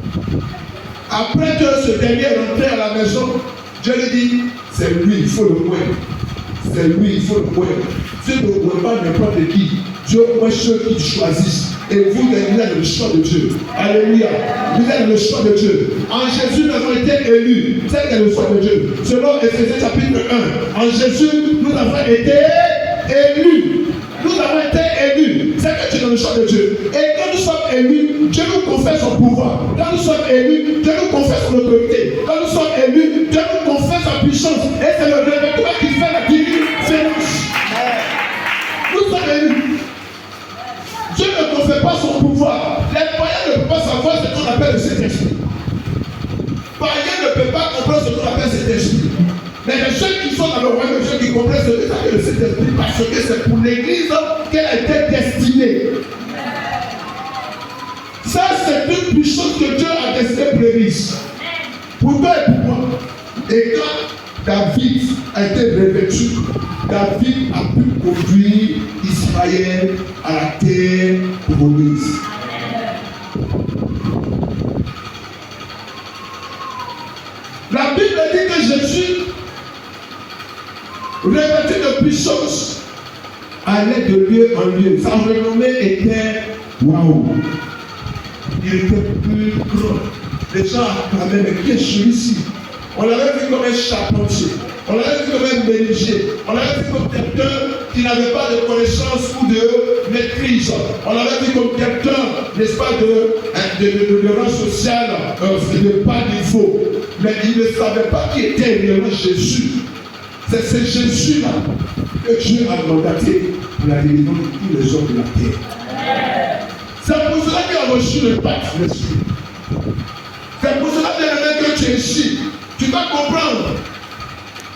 Après que ce dernier est rentré à la maison, Dieu lui dit, c'est lui, il faut le voir. C'est lui, il faut le voir. Dieu ne voit pas n'importe qui. Dieu voit ceux qui choisissent. Et vous êtes le choix de Dieu. Alléluia. Vous êtes le choix de Dieu. En Jésus, nous avons été élus. C'est le choix de Dieu. Selon Éphésiens chapitre 1. En Jésus, nous avons été élus. Nous avons été élus. C'est que tu es dans le choix de Dieu. Et quand nous sommes élus, Dieu nous confère son pouvoir. Quand nous sommes élus, Dieu nous confère son autorité. Quand nous sommes élus, Dieu nous confère appelle le Saint-Esprit. Païen ne peut pas comprendre ce qu'on appelle cet esprit. Mais les gens qui sont dans le royaume, les gens qui comprennent ce que c'est le Saint-Esprit, parce que c'est pour l'Église qu'elle a été destinée. Ça, c'est une puissance que Dieu a destinée pour l'Église. Pour toi et pour moi. Et quand David a été revêtu, David a pu conduire Israël à la terre promise. La Bible dit que Jésus, revêtu de puissance, allait de lieu en lieu. Sa renommée était waouh. Il était plus grand. Les gens acclamaient, mais qui est celui-ci? On l'avait vu comme un charpentier, on l'avait vu comme un menuisier, on l'avait vu comme quelqu'un qui n'avait pas de connaissance ou de maîtrise. On l'avait vu comme quelqu'un, n'est-ce pas, de rang social, de pas niveau. Mais il ne savait pas qui était réellement Jésus. C'est ce Jésus-là que Dieu a mandaté pour la guérison de tous les hommes de la terre. C'est pour cela qu'il a reçu le pacte de l'Esprit. C'est pour cela que tu es ici. Tu dois comprendre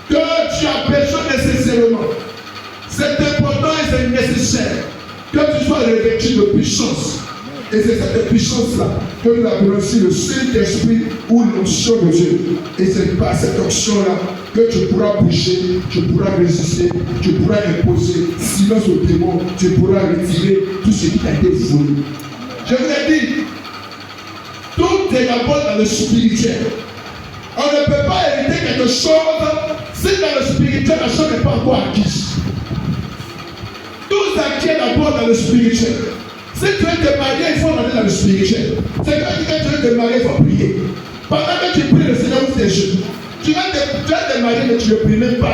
que tu as besoin nécessairement. C'est important et c'est nécessaire que tu sois revêtu de puissance. Et c'est cette puissance-là que nous appelons aussi le Saint-Esprit ou l'onction de Dieu. Et c'est par cette onction-là que tu pourras bouger, tu pourras résister, tu pourras imposer silence aux démons, tu pourras retirer tout ce qui t'a été volé. Je vous ai dit, tout est d'abord dans le spirituel. On ne peut pas hériter quelque chose si dans le spirituel la chose n'est pas encore acquise. Tout s'acquiert d'abord dans le spirituel. Si tu veux te marier, il faut aller dans le spirituel. C'est quand tu veux te marier, il faut prier. Pendant que tu pries, le Seigneur ouvre tes yeux. Tu vas te marier, mais tu ne pries même pas.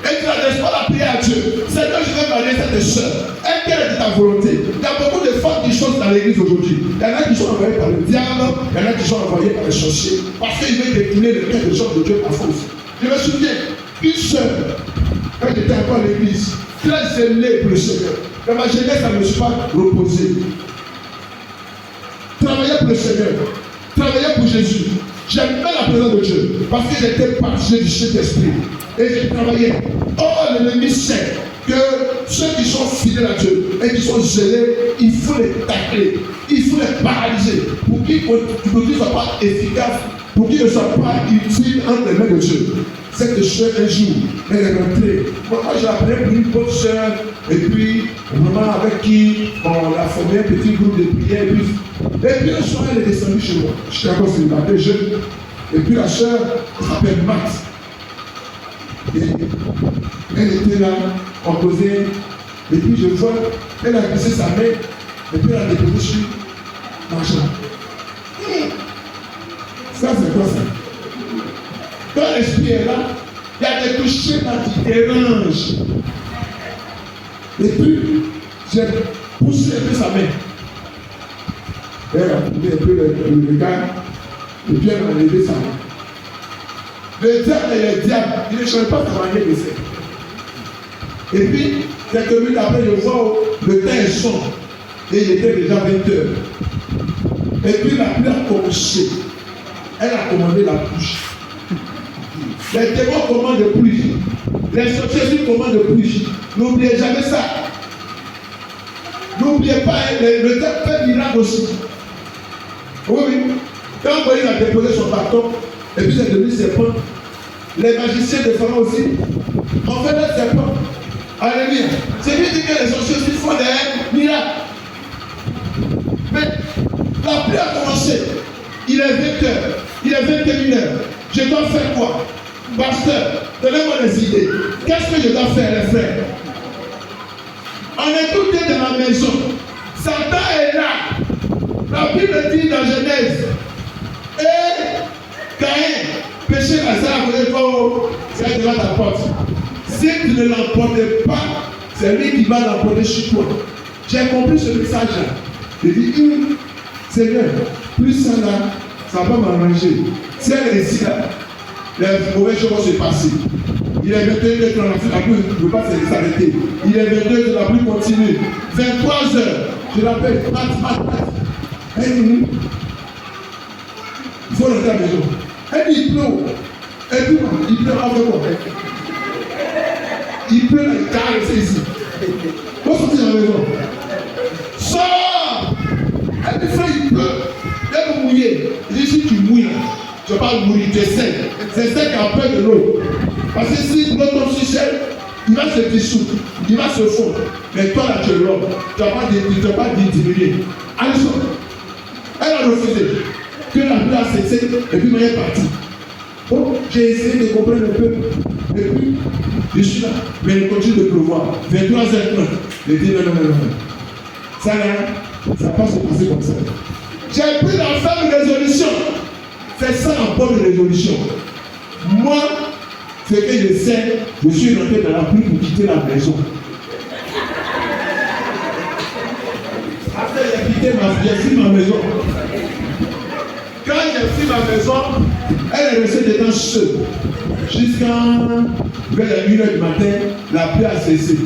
Et tu n'adresses pas la prière à Dieu. Seigneur, je vais marier cette soeur. Et quelle est ta volonté? Il y a beaucoup de femmes qui chantent dans l'église aujourd'hui. Il y en a qui sont envoyées par le diable, il y en a qui sont envoyées par les sorciers. Parce qu'ils veulent détourner le cœur des gens de Dieu par force. Je me souviens, une soeur, quand j'étais encore à l'église, très zélée pour le Seigneur. Dans ma jeunesse, elle ne me suis pas reposée. Travailler pour le Seigneur, travailler pour Jésus. J'aimais la présence de Dieu parce que j'étais passionné du Saint-Esprit et j'ai travaillé. Oh, l'ennemi sait que ceux qui sont fidèles à Dieu et qui sont zélés, il faut les tacler, il faut les paralyser pour qu'ils ne soient pas efficaces, pour qu'ils ne soient pas utiles entre les mains de Dieu. Cette soeur, un jour, elle est rentrée. Moi, j'ai appelé pour une bonne soeur, et puis, vraiment, avec qui on a formé un petit groupe de prière. Et puis, un soir, elle est descendue chez moi. J'étais encore célibataire jeune. Et puis, la soeur, elle s'appelle Max. Et elle était là, on posait. Et puis, je vois, elle a glissé sa main, et puis, elle a déposé sur ma jambe. Ça, c'est quoi ça? Quand l'esprit est là, il y a des touchés qui dérangent. Et puis, j'ai poussé un peu sa main. Elle a poussé un peu le gars, et puis elle a levé sa main. Le diable est le diable, il ne change pas sa manière de faire. Et puis, quelques minutes après, je vois le temps est sombre, et il était déjà 20 heures. Et puis, la pluie a commencé. Elle a commandé la bouche. Les démons commandent de pluie. Les sorciers commandent de pluie. N'oubliez jamais ça. N'oubliez pas, le diable fait miracle aussi. Oui. Quand Moïse a déposé son bâton, et puis c'est devenu serpent, les magiciens de Pharaon aussi ont fait des serpents. Alléluia. C'est lui qui dit que les sorciers font des miracles. Mais la pluie a commencé. Il est 20 heures. Il est 21 heures. Je dois faire quoi? Pasteur, donnez-moi des idées. Qu'est-ce que je dois faire, les frères? On est tous dans la maison. Satan est là. La Bible dit dans Genèse. Et Caïn, péché Lazare, c'est devant ta porte. Si tu ne l'emportes pas, c'est lui qui va l'emporter sur toi. J'ai compris ce message-là. Je dis, Seigneur, plus ça là, ça va m'arranger. Si elle est ici là, les mauvaises choses vont se passer. Il est 22 heures, la pluie ne peut pas s'arrêter. Il est 22 heures, la pluie continue. 23 heures, je l'appelle, sont dans ta maison. Elle dit, il pleut. Elle dit, il pleut avec quoi? Il pleut là, il caresse ici. Faut sortir dans la maison. Sors! Elle dit, frère, il pleut. Elle veut mouiller. Il dit, si tu mouilles, tu ne vas pas mourir, tu es sec. C'est sec qui a peur de l'eau. Parce que si l'eau tombe sur sel, il va se dissoudre, il va se fondre. Mais toi là, tu es l'homme. Tu ne vas pas diminuer. Allez, sors. Elle a refusé. Que la pluie a cessé, et puis elle est partie. Bon, j'ai essayé de comprendre un peu. Et puis, je suis là. Mais il continue de pleuvoir. 23h30. Je dis non. Ça là, ça va pas se passer comme ça. J'ai pris la ferme résolution. C'est ça la bonne résolution. Moi, ce que je sais, je suis rentré dans la pluie pour quitter la maison. Après, j'ai fui ma maison. Quand j'ai fui ma maison, elle est restée dedans seule. Jusqu'à vers 1h du matin, la pluie a cessé.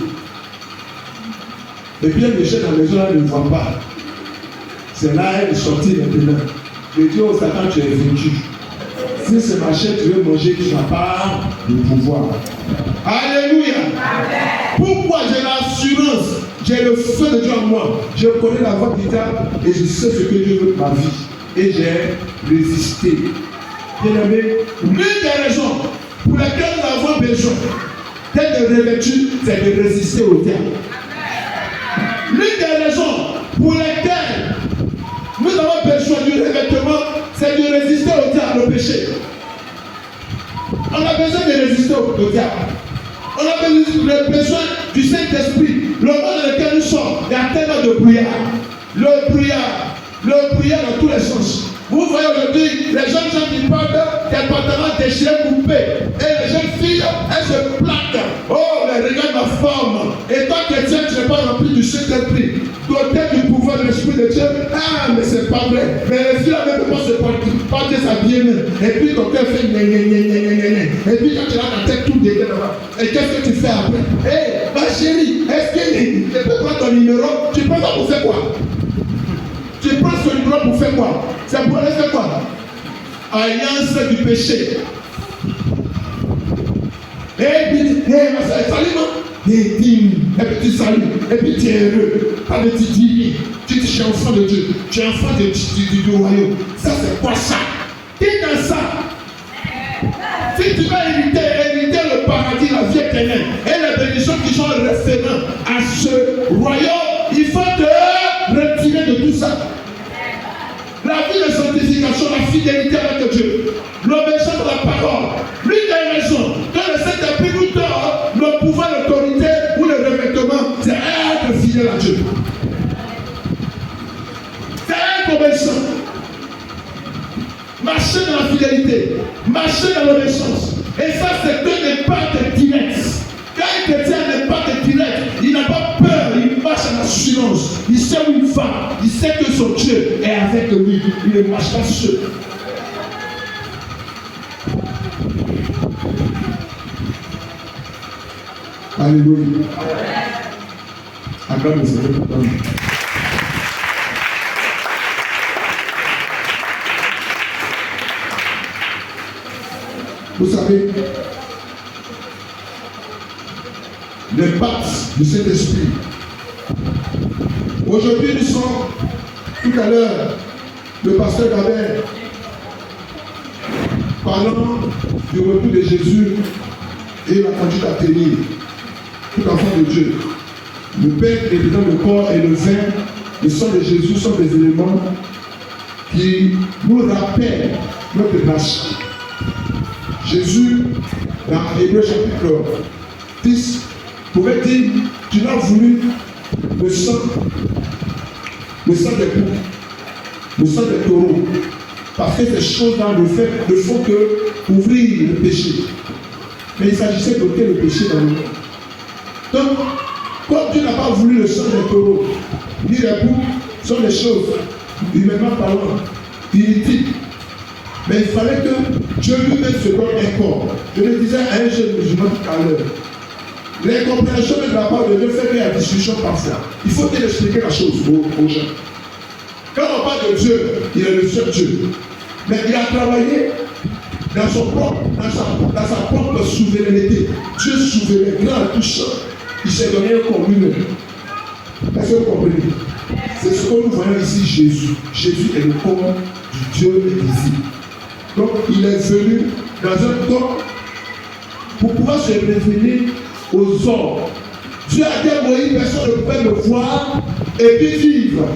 Et puis elle me cherche dans la maison, elle ne me voit pas. C'est là elle est sortie maintenant. Je dis au Satan, tu es vaincu. Si c'est ma chair, tu veux manger, tu n'as pas le pouvoir. Alléluia. Amen. Pourquoi j'ai l'assurance, j'ai le feu de Dieu en moi. Je connais la voix du diable et je sais ce que Dieu veut de ma vie. Et j'ai résisté. Bien aimé, l'une des raisons pour lesquelles nous avons besoin d'être revêtus, c'est de résister au diable. L'une des raisons pour lesquelles nous avons besoin du revêtement, c'est de résister au diable, au péché. On a besoin de résister au diable. On a besoin du Saint-Esprit. Le monde dans lequel nous sommes, il y a tellement de brouillard. Le brouillard dans tous les sens. Vous voyez aujourd'hui, les jeunes gens qui parlent des pantalons déchirés, coupés. Et les jeunes filles, elles se plaquent. Oh, mais regarde ma forme. Et toi, chrétien, tu n'es pas rempli du Saint-Esprit. Doté du pouvoir de l'Esprit de Dieu. Ah, mais c'est pas vrai. Mais les filles, elles ne peuvent pas se porter sa bien. Et puis ton cœur fait et puis quand tu as ta tête tout dégueu là-bas. Et qu'est-ce que tu fais après? Hé, ma chérie, est-ce que je peux prendre ton numéro? Tu prends ça pour faire quoi? Tu prends ce numéro pour faire quoi? C'est pour aller faire quoi? Alliance du péché. Et puis, ma soeur, salut, non? Et puis tu salues, et puis tu es heureux. Pas de tu dis, tu es enfant de Dieu, tu es enfant du royaume. Ça, c'est quoi ça? Qui est dans ça? Si tu veux hériter le paradis, la vie éternelle, et les bénédictions qui sont référentes à ce royaume, il faut te retirer de tout ça. La vie de sanctification, la fidélité avec Dieu, l'obéissance de la parole. L'une des raisons que le Saint-Esprit nous donne le pouvoir, l'autorité ou le revêtement, c'est être fidèle à Dieu. C'est être obéissant. Marcher dans la fidélité, marcher dans l'obéissance. Et ça, c'est que des parts directes. Quand un chrétien n'est pas direct, il n'a pas peur, il marche en assurance. Il sait où il va, il sait que son Dieu est avec lui. Il ne marche pas seul. Alléluia. Acclame le Seigneur pour toi. Vous savez, l'impact de cet esprit. Aujourd'hui, nous sommes, tout à l'heure, le pasteur Gabin, parlant du retour de Jésus et la conduite à tenir. Tout enfant de Dieu. Le pain et le corps et le vin, le sang de Jésus sont des éléments qui nous rappellent notre nation. Jésus, dans Hébreux chapitre 10, pouvait dire, tu n'as voulu le sang des boucs, le sang des taureaux, parce que ces choses-là ne font que ouvrir le péché. Mais il s'agissait d'ôter le péché dans le monde. Donc, comme Dieu n'a pas voulu le sang des taureaux, ni les boucs, sont des choses, humainement parlant, inutiles. Mais il fallait que Dieu lui-même se donne un corps. Je le disais à un jeune musulman tout à l'heure. L'incompréhension de la part de Dieu fait qu'il y a discussion parfois. Il faut expliquer la chose aux gens. Quand on parle de Dieu, il est le seul Dieu. Mais il a travaillé dans sa propre souveraineté. Dieu souverain, grand, puissant. Il s'est donné un corps lui-même. Est-ce que vous comprenez? C'est ce que nous voyons ici, Jésus. Jésus est le corps du Dieu invisible. Donc, il est venu dans un temps pour pouvoir se révéler aux hommes. Dieu a dit à Moïse, personne ne pouvait le voir et puis vivre.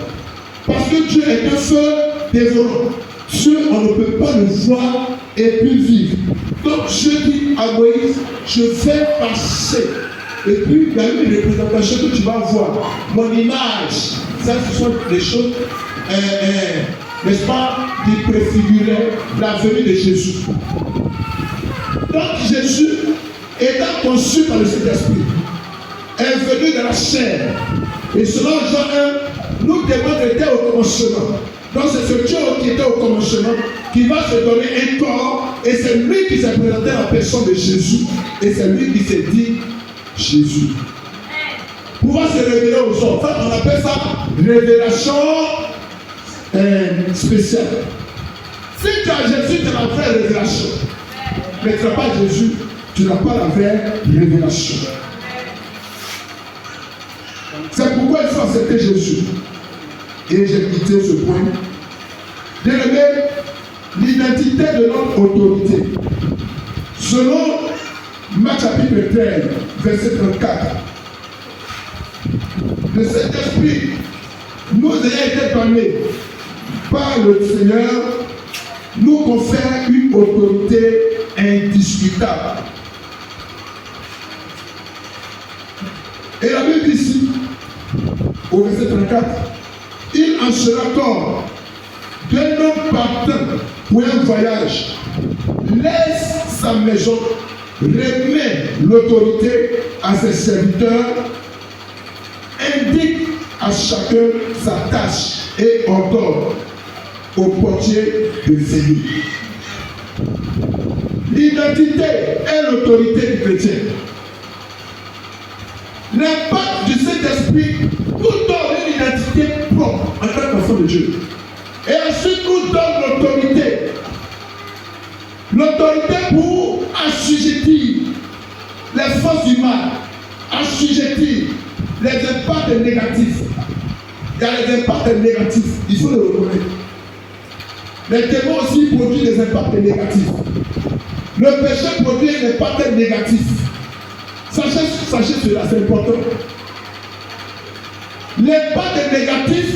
Parce que Dieu est un feu dévorant. Dieu, on ne peut pas le voir et puis vivre. Donc, je dis à Moïse, je vais passer. Et puis, il y a une représentation que tu vas voir. Mon image, ça, ce sont des choses, n'est-ce pas, qui préfiguraient la venue de Jésus. Donc, Jésus, étant conçu par le Saint-Esprit, est venu de la chair. Et selon Jean 1, nous devons être au commencement. Donc, c'est ce Dieu qui était au commencement qui va se donner un corps. Et c'est lui qui s'est présenté à la personne de Jésus. Et c'est lui qui s'est dit Jésus. Pouvoir se révéler aux hommes. Enfin, on appelle ça révélation spéciale. Si tu as Jésus, tu as la vraie révélation. Mais tu n'as pas Jésus, tu n'as pas la vraie révélation. C'est pourquoi il faut accepter Jésus. Et j'ai quitté ce point. Bien-aimé, l'identité de notre autorité. Selon Marc chapitre 13, verset 34. Le Saint-Esprit nous ayant été donnés par le Seigneur, nous confère une autorité indiscutable. Et la Bible dit ici, au verset 34, il en sera corps d'un homme partant pour un voyage, laisse sa maison, remet l'autorité à ses serviteurs, indique à chacun sa tâche et ordonne au portier de veiller. L'identité est l'autorité du chrétien. L'impact du Saint-Esprit nous donne une identité propre en tant qu'enfant de Dieu. Et ensuite nous donne l'autorité. L'autorité pour assujettir les forces du mal, assujettir les impacts négatifs. Il y a les impacts négatifs, il faut le reconnaître. Les démons aussi produisent des impacts négatifs. Le péché produit un impact négatif. Sachez cela, c'est important. L'impact négatif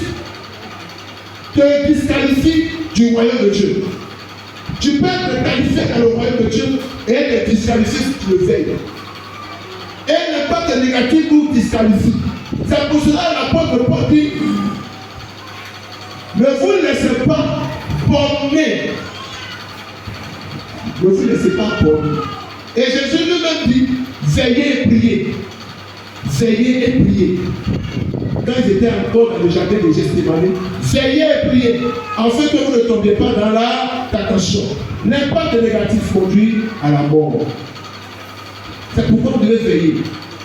te disqualifie du royaume de Dieu. Tu peux être qualifié dans le royaume de Dieu et être disqualifié si tu le veilles. Et l'impact négatif nous disqualifie. C'est pour cela que l'apôtre Paul dit, ne vous laissez pas borner. Ne vous laissez pas borner. Et Jésus lui-même dit, veillez et priez. Veillez et priez. Quand ils étaient encore dans le jardin de Gethsémani, veillez et priez, afin que vous ne tombiez pas dans la tentation. L'impact négatif conduit à la mort. C'est pourquoi vous devez veiller.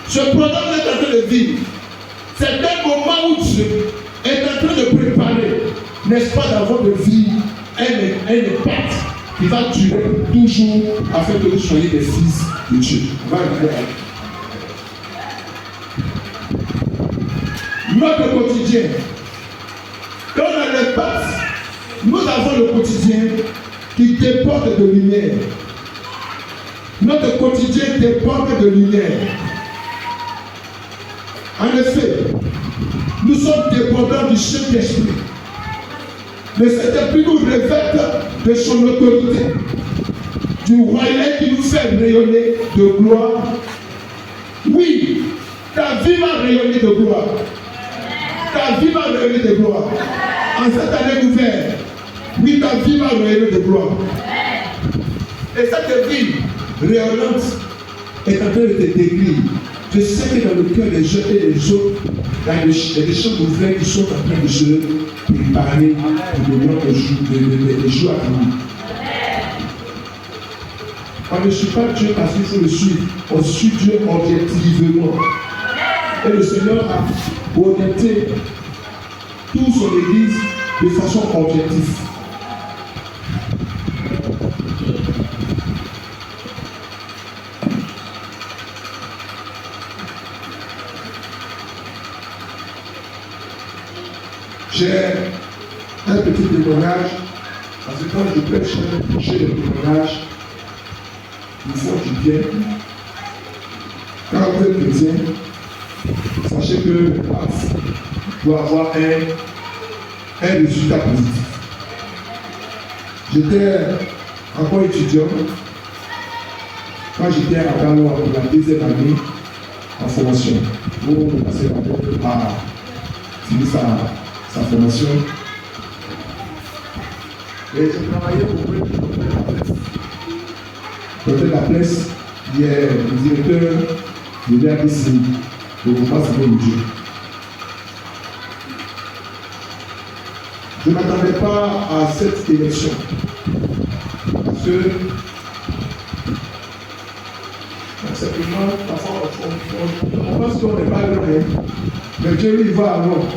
Ce programme est en train de vivre. C'est un moment où Dieu est en train de préparer, n'est-ce pas, dans votre vie, un impact qui va durer toujours afin que vous soyez des fils de Dieu. On va regarder. Notre quotidien. Quand on a l'impact, nous avons le quotidien qui déborde de lumière. Notre quotidien déborde de lumière. En effet, nous sommes débordants du Saint-Esprit. Le Saint-Esprit nous revêt de son autorité, du royaume qui nous fait rayonner de gloire. Oui, ta vie va rayonner de gloire. Ta vie va rayonner de gloire. En cette année nouvelle, oui, ta vie va rayonner de gloire. Et cette vie rayonnante est en train de te décrire. Je sais que dans le cœur des gens et des autres, il y a des choses nouvelles qui sont en train de se préparer pour les jours à venir. On ne suit pas Dieu parce qu'il faut le suivre. On suit Dieu objectivement. Et le Seigneur a orienté toute son Église de façon objective. J'ai un petit témoignage, parce que quand je prêche chez le témoignage, il faut du bien. Quand vous êtes chrétien, sachez que le passe doit avoir un résultat positif. J'étais encore étudiant quand j'étais à Galo pour la deuxième année en formation. Pour passer l'année à finir sa formation. Et j'ai travaillé pour le docteur de la presse, qui est le directeur de l'RDC, de Mouvement-Saint-Dieu. Je ne m'attendais pas à cette élection. Parce que, simplement, parfois, on pense qu'on n'est pas loin, mais Dieu lui va alors.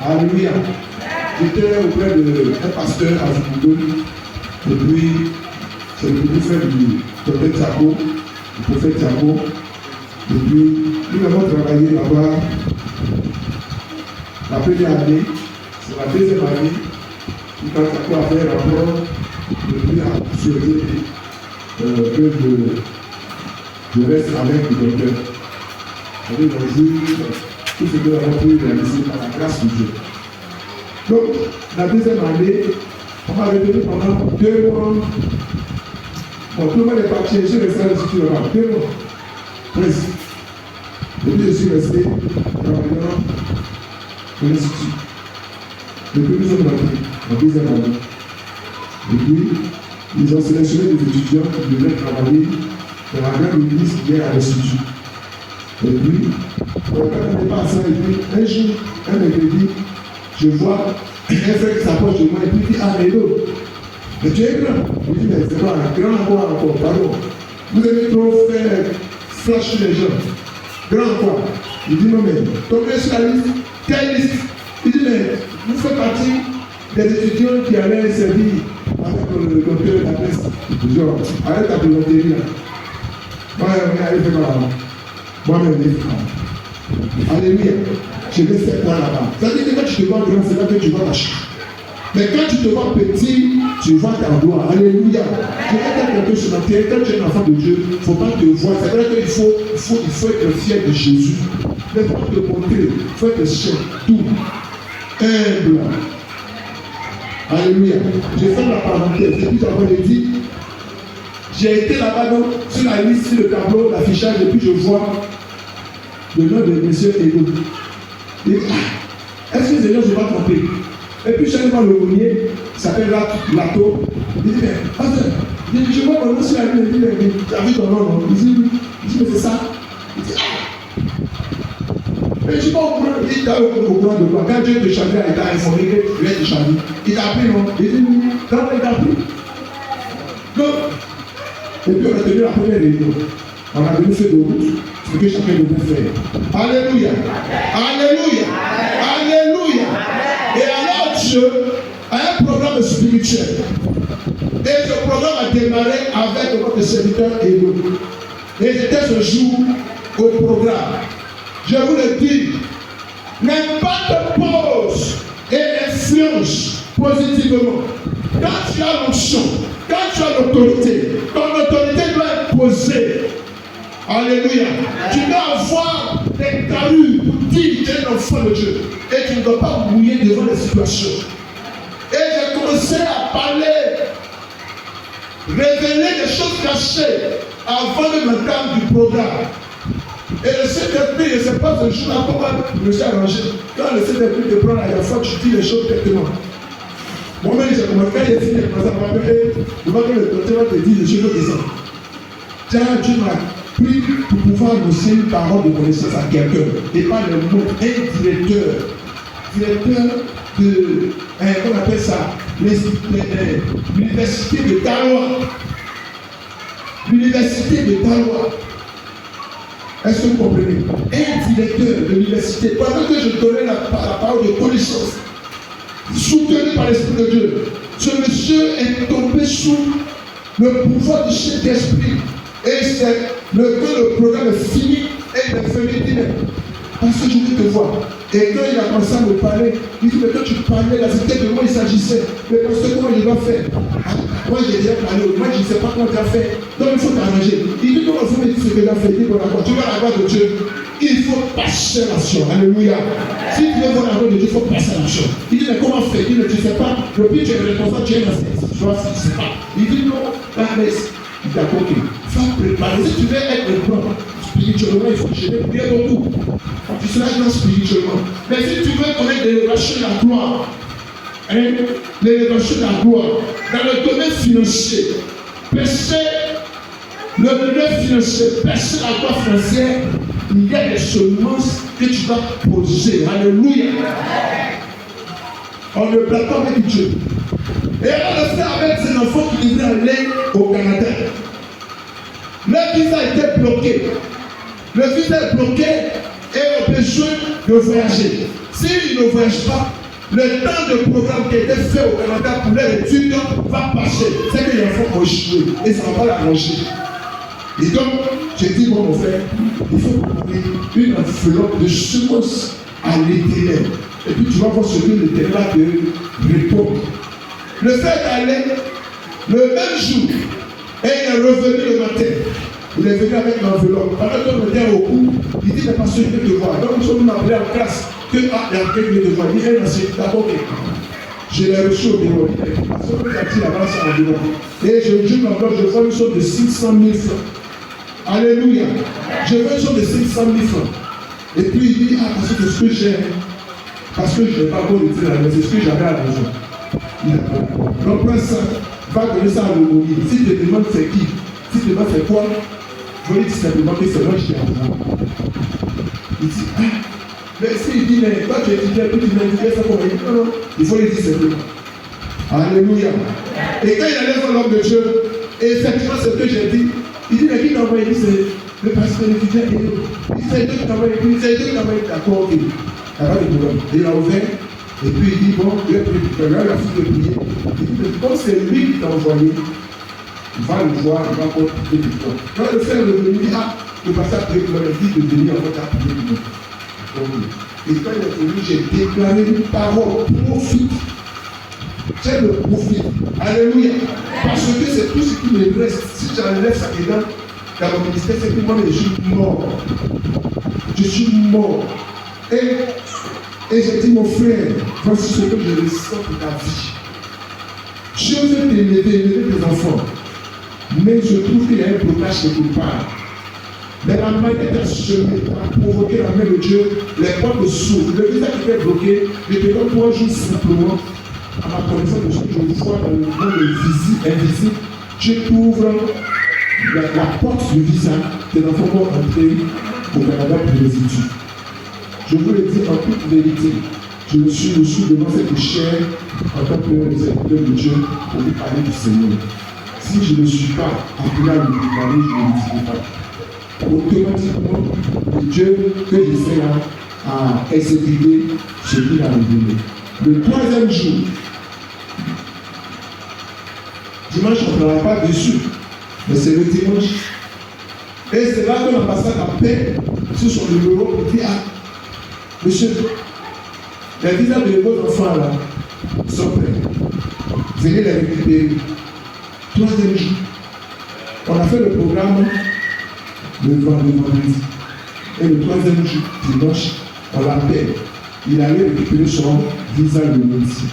Alléluia. J'étais auprès d'un pasteur à Zoukoudou, et puis c'est le petit frère du docteur Thiago, le prophète Thiago, et puis nous avons travaillé là-bas la première année, c'est la deuxième année, quand Thiago a fait un rapport, et puis a souhaité que je reste avec le docteur. J'avais vu tout ce que nous avons pu réaliser par la grâce de Dieu. Donc, la deuxième année, on m'a retenu pendant 2 mois. Bon, tout le monde est parti, je suis resté à l'institut là-bas, 2 mois. Presque. Et puis je suis resté travaillant à l'institut. Et puis nous sommes rentrés en deuxième année. Et puis, ils ont sélectionné des étudiants qui devaient travailler dans la grande église qui est à l'institut. Et puis, quand on n'est pas à ça, et puis un jour, un mercredi, je vois un frère qui s'approche de moi et puis il dit: ah, Mélo, mais tu es grand. Je dis: mais c'est pas un grand quoi encore, pardon. Vous avez trop fait flash les gens. Grand quoi? Il dit: non, mais tombez sur la liste. Quelle liste? Il dit: mais vous faites partie des étudiants qui allaient servir avec le docteur de la presse. Je dis: arrête ta plaisanterie là. Moi, on est allé faire là-bas. Moi-même, je vais. Alléluia. Je vais faire quoi là-bas? C'est-à-dire que quand tu te vois grand, c'est là que tu vois ta chute. Mais quand tu te vois petit, tu vois ta gloire. Alléluia. Je vais dire quelque chose sur la terre. Quand tu es un enfant de Dieu, il ne faut pas te voir. C'est vrai qu'il faut être fier de Jésus. Mais il faut te montrer. Il faut être chef, tout. Humble. Alléluia. Je fais la parenthèse. Et puis j'avais dit, j'ai été là-bas sur la liste, sur le tableau, l'affichage, et puis je vois le nom de M. Ego. Il dit: est-ce que Seigneur, je vais tromper? Et puis chaque fois le premier, il s'appelle Lato. Il dit: mais pasteur, je vois mon nom sur la liste. Il dit: mais tu as vu ton nom, non? Il dit: mais c'est ça. Il dit: ah. Mais je ne suis pas au courant. Il dit: au courant de quoi? Quand Dieu te choisit, il t'a informé que tu es choisi. Il t'a appris, non? Il dit: quand il t'a appris. Donc, et puis on a tenu la première réunion. On a venu faire de route, ce que chacun devait faire. Alléluia. Alléluia. Alléluia. Et alors Dieu a un programme spirituel. Et ce programme a démarré avec votre serviteur Edo. Et c'était ce jour au programme. Je vous le dis, n'aie pas de pause et influence positivement. Quand tu as l'onction, quand tu as l'autorité, ton autorité doit être posée. Alléluia. Tu dois avoir des carrures pour dire que tu es un enfant de Dieu. Et tu ne dois pas mouiller devant les situations. Et j'ai commencé à parler, révéler des choses cachées avant de l'entame du programme. Et le Saint-Esprit, je ne sais pas ce jour-là comment je me suis arrangé. Quand le Saint-Esprit te prend la dernière fois, tu dis les choses directement. Moi-même, j'ai commencé, quand il est fini, j'ai commencé à parler, devant que le docteur te dit les choses comme ça. Tiens, Dieu m'a pris pour pouvoir annoncer une parole de connaissance à quelqu'un. Et pas le mot, un directeur. Directeur de, comment on appelle ça, l'université de Talois. L'université de Talois. Est-ce que vous comprenez? Un directeur de l'université. Pendant que je donnais la parole de connaissance, soutenu par l'Esprit de Dieu, ce monsieur est tombé sous le pouvoir du Saint-Esprit. Et c'est que le programme est fini et il est fini. Parce que je veux te voir. Et quand il a commencé à me parler, il dit, mais quand tu parlais là, c'était de moi il s'agissait. Mais parce que comment il doit faire? Moi j'ai déjà parlé, moi je ne sais pas comment tu as fait. Donc il faut t'arranger. Il dit, comment vous me dites ce que tu as fait? Il dit, bon d'accord, tu vas à la gloire de Dieu. Il faut passer à l'action. Alléluia. Si tu veux voir la gloire de Dieu, il faut passer à l'action. Il dit, mais comment faire? Il dit, mais tu ne sais pas. Le plus tu es responsable, tu es dans cette situation, tu ne sais pas. Il dit, non, la laisse. Il t'a compris. Il faut préparer. Si tu veux être grand, spirituellement, il faut que je vais prier beaucoup. Tu seras grand spirituellement. Mais si tu veux connaître l'élévation de la gloire, l'élévation de la gloire, dans le domaine financier, percer le domaine financier, percer la gloire financière, il y a des semences que tu dois poser. Alléluia. On ne plaît pas avec Dieu. Et on le fait avec ces enfants qui devaient aller au Canada. Leur visa était bloqué. Le visa est bloqué et ont besoin de voyager. S'ils ne voyagent pas, le temps de programme qui a été fait au Canada pour les études va passer. C'est que les enfants ont échoué et ça ne va pas l'arranger. Et donc, j'ai dit, bon, mon frère, il faut trouver une enveloppe de semences à l'éternel. Et puis tu vas voir ce que l'éternel va te répondre. Le fait d'aller le même jour, et il est revenu le matin. Il est venu avec l'enveloppe. Pendant qu'on était au cou, il dit, mais parce que je vais te voir. Donc nous sommes appelés en classe que il y a quelqu'un qui veut te voir. Il dit, c'est d'abord je l'ai reçu au bureau. Parce que nous avons la balance en bureau. Et je dis encore, je vois une somme de 600 000 francs. Alléluia. Je veux une somme de 600 000 francs. Et puis il dit, parce que ce que j'ai, parce que je n'ai pas beau le dire, mais c'est ce que j'avais à la maison. Il a dit, donc prends ça, va donner ça à l'homonie. Si tu te demandes c'est qui, si tu te demandes c'est quoi, je vais lui dire simplement que c'est moi qui t'ai envoyé. Il dit, mais s'il dit, mais toi tu étudiais, puis tu m'as dit, ça pour rien. Non, non, il faut lui dire simplement. Alléluia. Et quand il allait voir l'homme de Dieu, et effectivement c'est ce que j'ai dit, il dit, mais qui t'a envoyé? Il dit, c'est le pasteur étudiant. Il dit, c'est Dieu qui t'a envoyé. Il dit, c'est Dieu qui t'a envoyé. D'accord, ok. Il n'y a pas de problème. Il a ouvert, et puis il dit, bon, il a la fille de prier. Il dit, mais comme c'est lui qui t'a envoyé, il va le voir, il va encore prier pour toi. Quand le frère est venu, il dit, le pasteur a prié pour moi, il dit de venir encore à prier pour moi. Et quand il est venu, j'ai déclaré une parole profite. C'est le profit. Alléluia. Parce que c'est tout ce qui me reste. Si j'enlève ça dedans, dans mon ministère, c'est que moi, je suis mort. Je suis mort. Et j'ai dit, mon frère, voici ce que je ressens pour ta vie. Dieu veut t'élever tes enfants. Mais je trouve qu'il y a un blocage quelque part. Mais la manière d'assumer, de provoquer la main de Dieu, les portes s'ouvrent. Le visage qui est bloqué, je te donne 3 jours simplement. À ma connaissance de ce que je vois dans le monde invisible, Dieu t'ouvre la porte du visa, tes enfants vont entrer au Canada pour les études. Je vous le dis en toute vérité, je me suis reçu devant cette chair en tant que serviteur de Dieu pour vous parler du Seigneur. Si je ne suis pas appelé à le déclarer, je ne le dirai pas. Automatiquement, le Dieu que je fais là a exécuté ce qu'il a révélé. Le 3e jour, dimanche, on ne parlera pas dessus, mais c'est le dimanche. Et c'est là que l'ambassade appelle sur son numéro pour dire, monsieur, les visas de vos enfants là sont prêts. Venez les récupérer. 3e jour, on a fait le programme le vendredi. Et le 3e jour, dimanche, on l'appelle. Il allait récupérer son visa le lundi.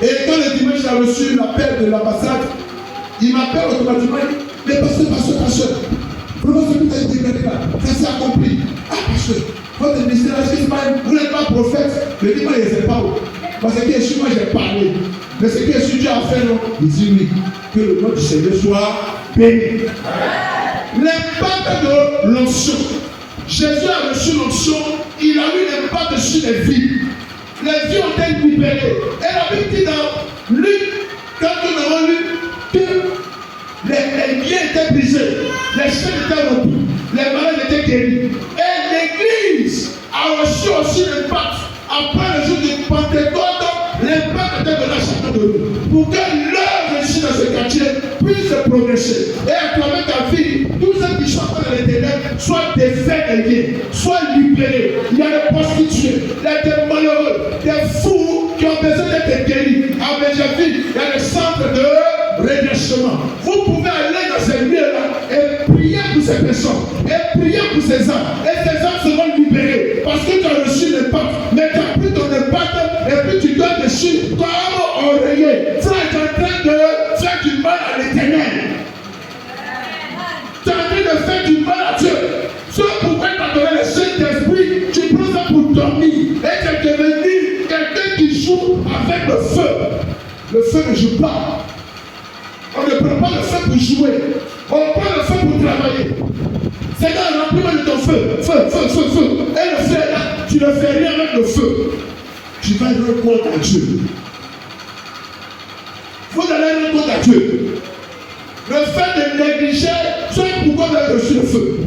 Et quand le dimanche il a reçu l'appel de l'ambassade, il m'appelle automatiquement. Mais pasteur, vraiment ce que vous avez déclaré là, ça s'est accompli. Pasteur, votre ministère, vous n'êtes pas prophète. Le dimanche, il ne sait pas où. Parce que Jésus, moi j'ai parlé. Mais ce que Jésus a fait, non, il dit oui. Que le nom du Seigneur soit béni. L'impact de l'onction. Jésus a reçu l'onction, il a eu l'impact sur les vies. Les vies ont été libérées. Et la Bible dit dans Luc, quand nous avons lu que les liens étaient brisés, les chaînes étaient rompues, les malades étaient guéris. Et l'Église a reçu aussi l'impact. Après le jour de Pentecôte, l'impact était de la chacun de nous. Pour que l'œuvre ici dans ce quartier puisse progresser. Et à travers ta vie, tous ceux qui sont dans les ténèbres soient des faits de liens. Sois libéré. Il y a des prostituées, il y a des malheureux, des fous qui ont besoin d'être guéris. À Benjamin, il y a des centres de redressement. Vous pouvez aller dans ces lieux-là et prier pour ces personnes, et prier pour ces âmes. Et ces âmes seront libérées parce que tu as reçu l'impact. Mais tu as pris ton impact et puis tu dois dessus comme oreiller. Frère, tu es en train de faire du mal à l'Éternel. Tu es en train de faire du mal à Dieu. Ce pourquoi tu as donné le Saint-Esprit, tu prends ça pour dormir. Et tu es devenu quelqu'un qui joue avec le feu. Le feu ne joue pas. On ne prend pas le feu pour jouer. On prend le feu pour travailler. Seigneur, remplis-moi de ton feu. Feu, feu, feu, feu. Et le feu là, tu ne fais rien avec le feu. Tu vas rendre compte à Dieu. Vous allez rendre compte à Dieu. Le fait de négliger, c'est pourquoi vous avez reçu le feu.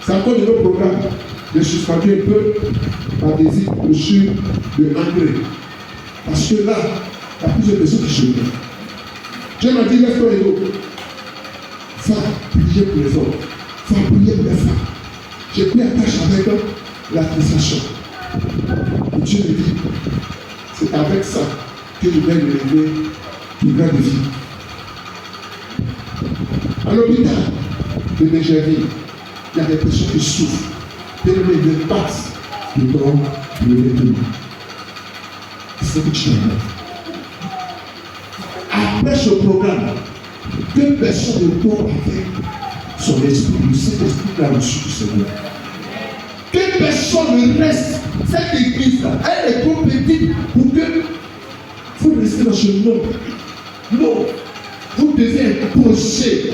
C'est encore de nos programmes. J'ai suspendu un peu ma visite reçue de André. Parce que là, il y a plusieurs personnes qui cheminent. Dieu m'a dit, lève-toi les dos. Va prier pour les hommes. Va prier pour les femmes. J'ai pris attache avec l'administration. Et Dieu me dit, c'est avec ça que je vais lever une grande vie. À l'hôpital de Benjamin, il y a des personnes qui souffrent. Tellement ils passent de ton le c'est que tu après ce programme, deux personnes de toi avec son esprit, le Saint-Esprit l'a reçu du Seigneur. Deux personnes restent. Cette église-là, elle est trop petite pour que vous restez dans ce monde. Non, vous devez être posé.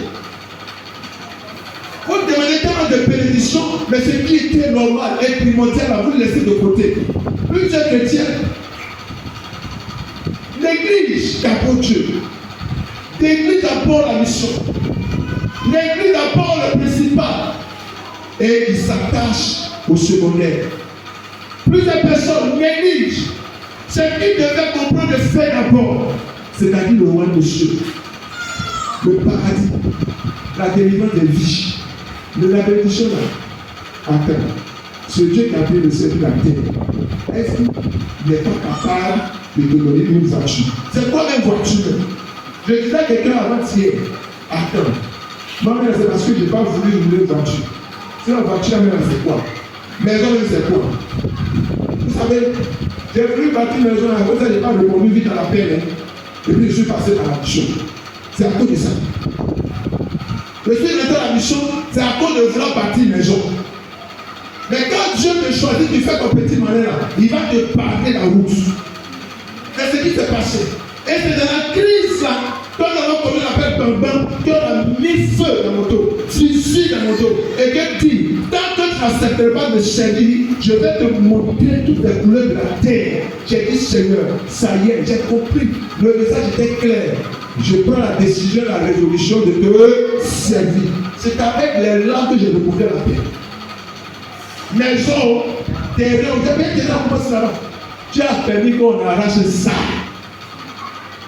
Vous demandez tellement de bénédictions, mais ce qui était normal et primordial, vous le laissez de côté. Plusieurs chrétiens, l'église d'abord Dieu, l'église d'abord la mission, l'église d'abord le principal, et ils s'attachent au secondaire. Plusieurs personnes négligent ce qu'ils devaient comprendre de faire d'abord, c'est-à-dire le roi de Dieu, le paradis, la délivrance des vies. La bénédiction là, attends, ce Dieu qui a pris le ciel et la terre, est-ce qu'il n'est pas capable de te donner une voiture? C'est quoi une voiture? Je disais à quelqu'un avant-hier, attends, moi c'est parce que je n'ai pas voulu rouler une voiture. C'est la voiture, c'est quoi? Maison, c'est quoi? Vous savez, j'ai voulu bâtir une maison à cause, je n'ai pas répondu vite à l'appel, et puis je suis passé par la mission. C'est à cause de ça. Je suis rentré à la mission, c'est à cause de vouloir bâtir une maison. Mais quand Dieu te choisit, tu fais ton petit malin là, il va te parler la route. C'est ce qui s'est passé. Et c'est dans la crise là, quand nous avons connu l'appel Bambam, qu'on a mis feu dans la moto, fusil dans la moto, et que dit, tant que tu n'accepteras pas de servir, je vais te montrer toutes les couleurs de la terre. J'ai dit, Seigneur, ça y est, j'ai compris. Le message était clair. Je prends la décision, la résolution de te servir. C'est avec les langues que j'ai découvert la paix. Maison, terrain, vous avez bien comment c'est là-bas. Tu as permis qu'on arrache ça.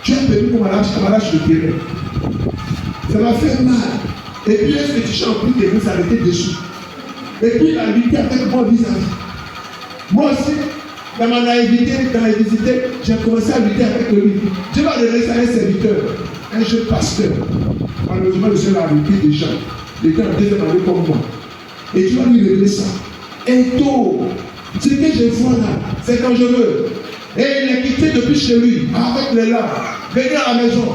Tu as permis qu'on arrache le terrain. Ça m'a fait mal. Et puis l'institution a pris des mots, ça m'était déçu. Et puis il a lutté avec moi vis-à-vis. Moi aussi, dans ma naïveté, quand il visitait, j'ai commencé à lutter avec lui. Je vais donner ça à un serviteur, un jeune pasteur. Malheureusement, le Seigneur a lutté déjà. Il était en deuxième année comme moi. Et tu vas lui révéler ça. Et tôt, ce que je vois là, c'est dangereux. Et il est quitté depuis chez lui, avec les larmes, venir à la maison,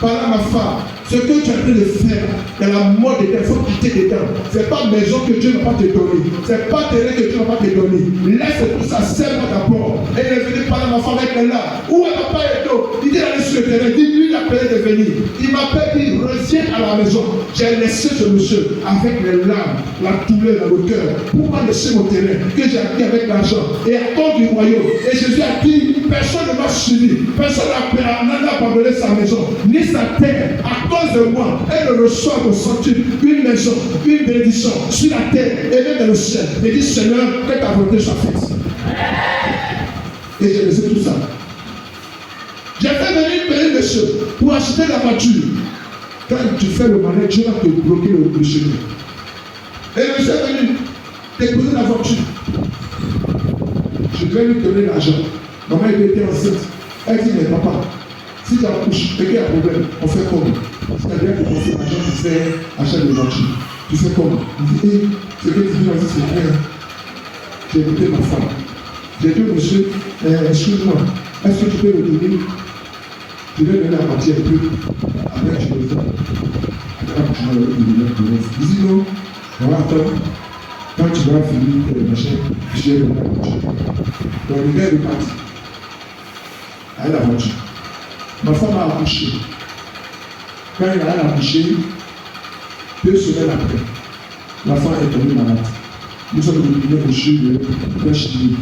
parler à ma femme. Ce que tu es en train de faire, dans la mort de tes, il faut quitter les temps. Ce n'est pas maison que Dieu ne va pas te donner. Ce n'est pas terrain que Dieu ne va pas te donner. Laisse tout ça, serre-moi d'abord. Et il est venu parler à ma femme avec les larmes. Où est papa et tout? Il dit d'aller sur le terrain. Il dit, lui, il a appelé de venir. Il m'appelle, il reviens à la maison. J'ai laissé ce monsieur avec les larmes, la douleur dans le cœur. Pourquoi laisser mon terrain que j'ai acquis avec l'argent et à cause du royaume? Et Jésus a dit, personne ne m'a suivi. Personne n'a abandonné sa maison, ni sa terre. À cause de moi, elle reçoit au centuple une maison, une bénédiction sur la terre et même dans le ciel. Et dit, Seigneur, que ta volonté soit faite. Et j'ai laissé tout ça. J'ai fait venir payer monsieur pour acheter la voiture. Quand tu fais le malin, Dieu va te bloquer le chemin. Et le monsieur est venu déposer la voiture. Je devais lui donner l'argent. Maman, elle était enceinte. Elle dit, mais papa, si tu accouches et qu'il y a un problème, on fait comment? C'est-à-dire que pour commencer l'argent, tu fais achat de voiture. Tu fais comment? Il dit, ce que tu dis, vas-y, c'est clair. J'ai écouté ma femme. J'ai dit au monsieur, excuse-moi, est-ce que tu peux le donner? Je vais donner la moitié un peu. Après, je le fais. Après, je vais le donner. Il dit non, on va attendre. Quand tu vas finir le machin, je vais donner la voiture. Donc, le gars est parti. Elle a la voiture. Ma femme a accouché. Quand elle a accouché, 2 semaines après, la femme est tombée malade. Nous sommes revenus au CHU de Chili.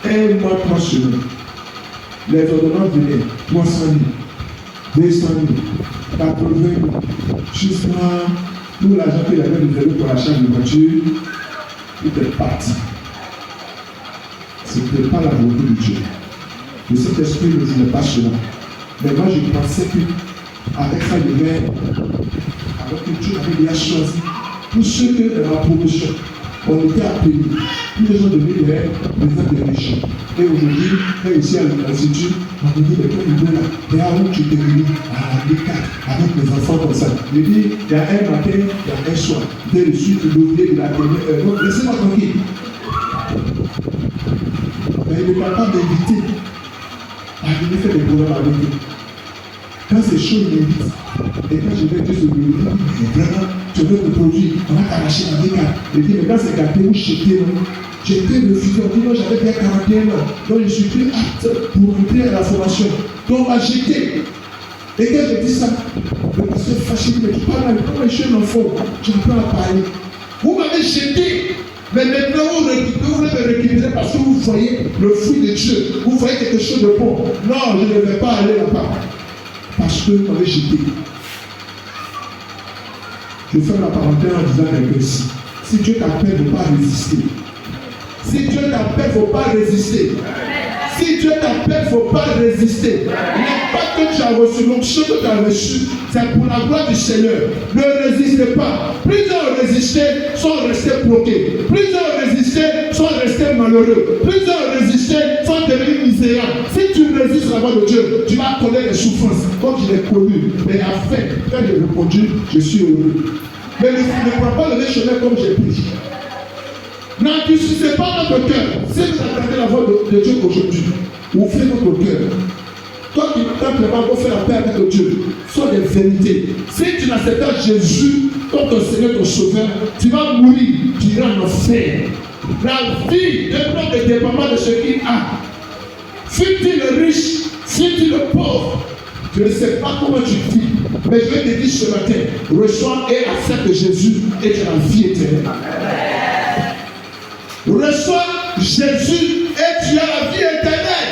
1 mois, 3 semaines. Les ordonnances venaient 300 000, 200 000, 80 000. Jusqu'à tout l'argent qu'il avait réservé pour l'achat de voiture, tout est parti. Ce n'était pas la volonté de Dieu. Le Saint-Esprit ne disait pas cela. Mais moi, je pensais qu'avec ça, il y avait, avec que Dieu avait déjà choisi pour ceux que dans la promotion, on était appelés. Tous les gens devenaient des riches. Et aujourd'hui, quand ici à l'Institut, on me dit, mais quand il est là, et à où tu t'es venu? À l'écart, avec les enfants comme ça. Je dis, il y a un matin, il y a un soir. Dès le sud, l'ouvrier de la première heure. Donc, laissez-moi tranquille. Mais il ne va pas m'inviter à venir faire des programmes avec eux. Quand c'est chaud, il m'invite. Et quand je vais dire ce lui dit, vraiment, tu veux te produire, on va t'arracher la décade. Il dit, mais quand c'est gâté, où j'étais, j'étais refusé. On dit, non, j'avais bien 41 ans. Donc je suis plus apte pour entrer à la formation. Donc on m'a jeté. Et quand je dis ça, le pasteur fâché, mais tu parles comme je suis un enfant, j'apprends à parler. Vous m'avez jeté. Mais maintenant, vous voulez me récupérer parce que vous voyez le fruit de Dieu. Vous voyez quelque chose de bon. Non, je ne vais pas aller là-bas. Parce que vous m'avez jeté. Je fais la parenthèse en disant quelque chose. Si Dieu t'appelle, il ne faut pas résister. Si Dieu t'appelle, il ne faut pas résister. Si Dieu t'appelle, il ne faut pas résister. L'impact que tu as reçu, l'onction que tu as reçu, c'est pour la gloire du Seigneur. Ne résistez pas. Plusieurs ont résisté, sont restés bloqués. Plusieurs ont résisté, sont restés malheureux. Plusieurs ont résisté, sont devenus misérables. Si tu résistes à la voix de Dieu, tu vas connaître les souffrances comme je l'ai connu. Mais enfin, quand j'ai répondu, je suis heureux. Mais ne prends pas le même chemin comme j'ai pris. N'endurcissez pas notre cœur. Si vous attendez la voix de Dieu aujourd'hui, ouvrez votre cœur. Toi qui simplement pour faire la paix avec Dieu, sont des vérités. Si tu n'acceptes pas Jésus comme ton Seigneur, ton Sauveur, tu vas mourir, tu iras en enfer. La vie ne dépend pas de ce qu'il a. Fut-il le riche, fut-il le pauvre, je ne sais pas comment tu vis, mais je vais te dire ce matin, reçois et accepte Jésus et tu as la vie éternelle. Reçois Jésus et tu as la vie éternelle.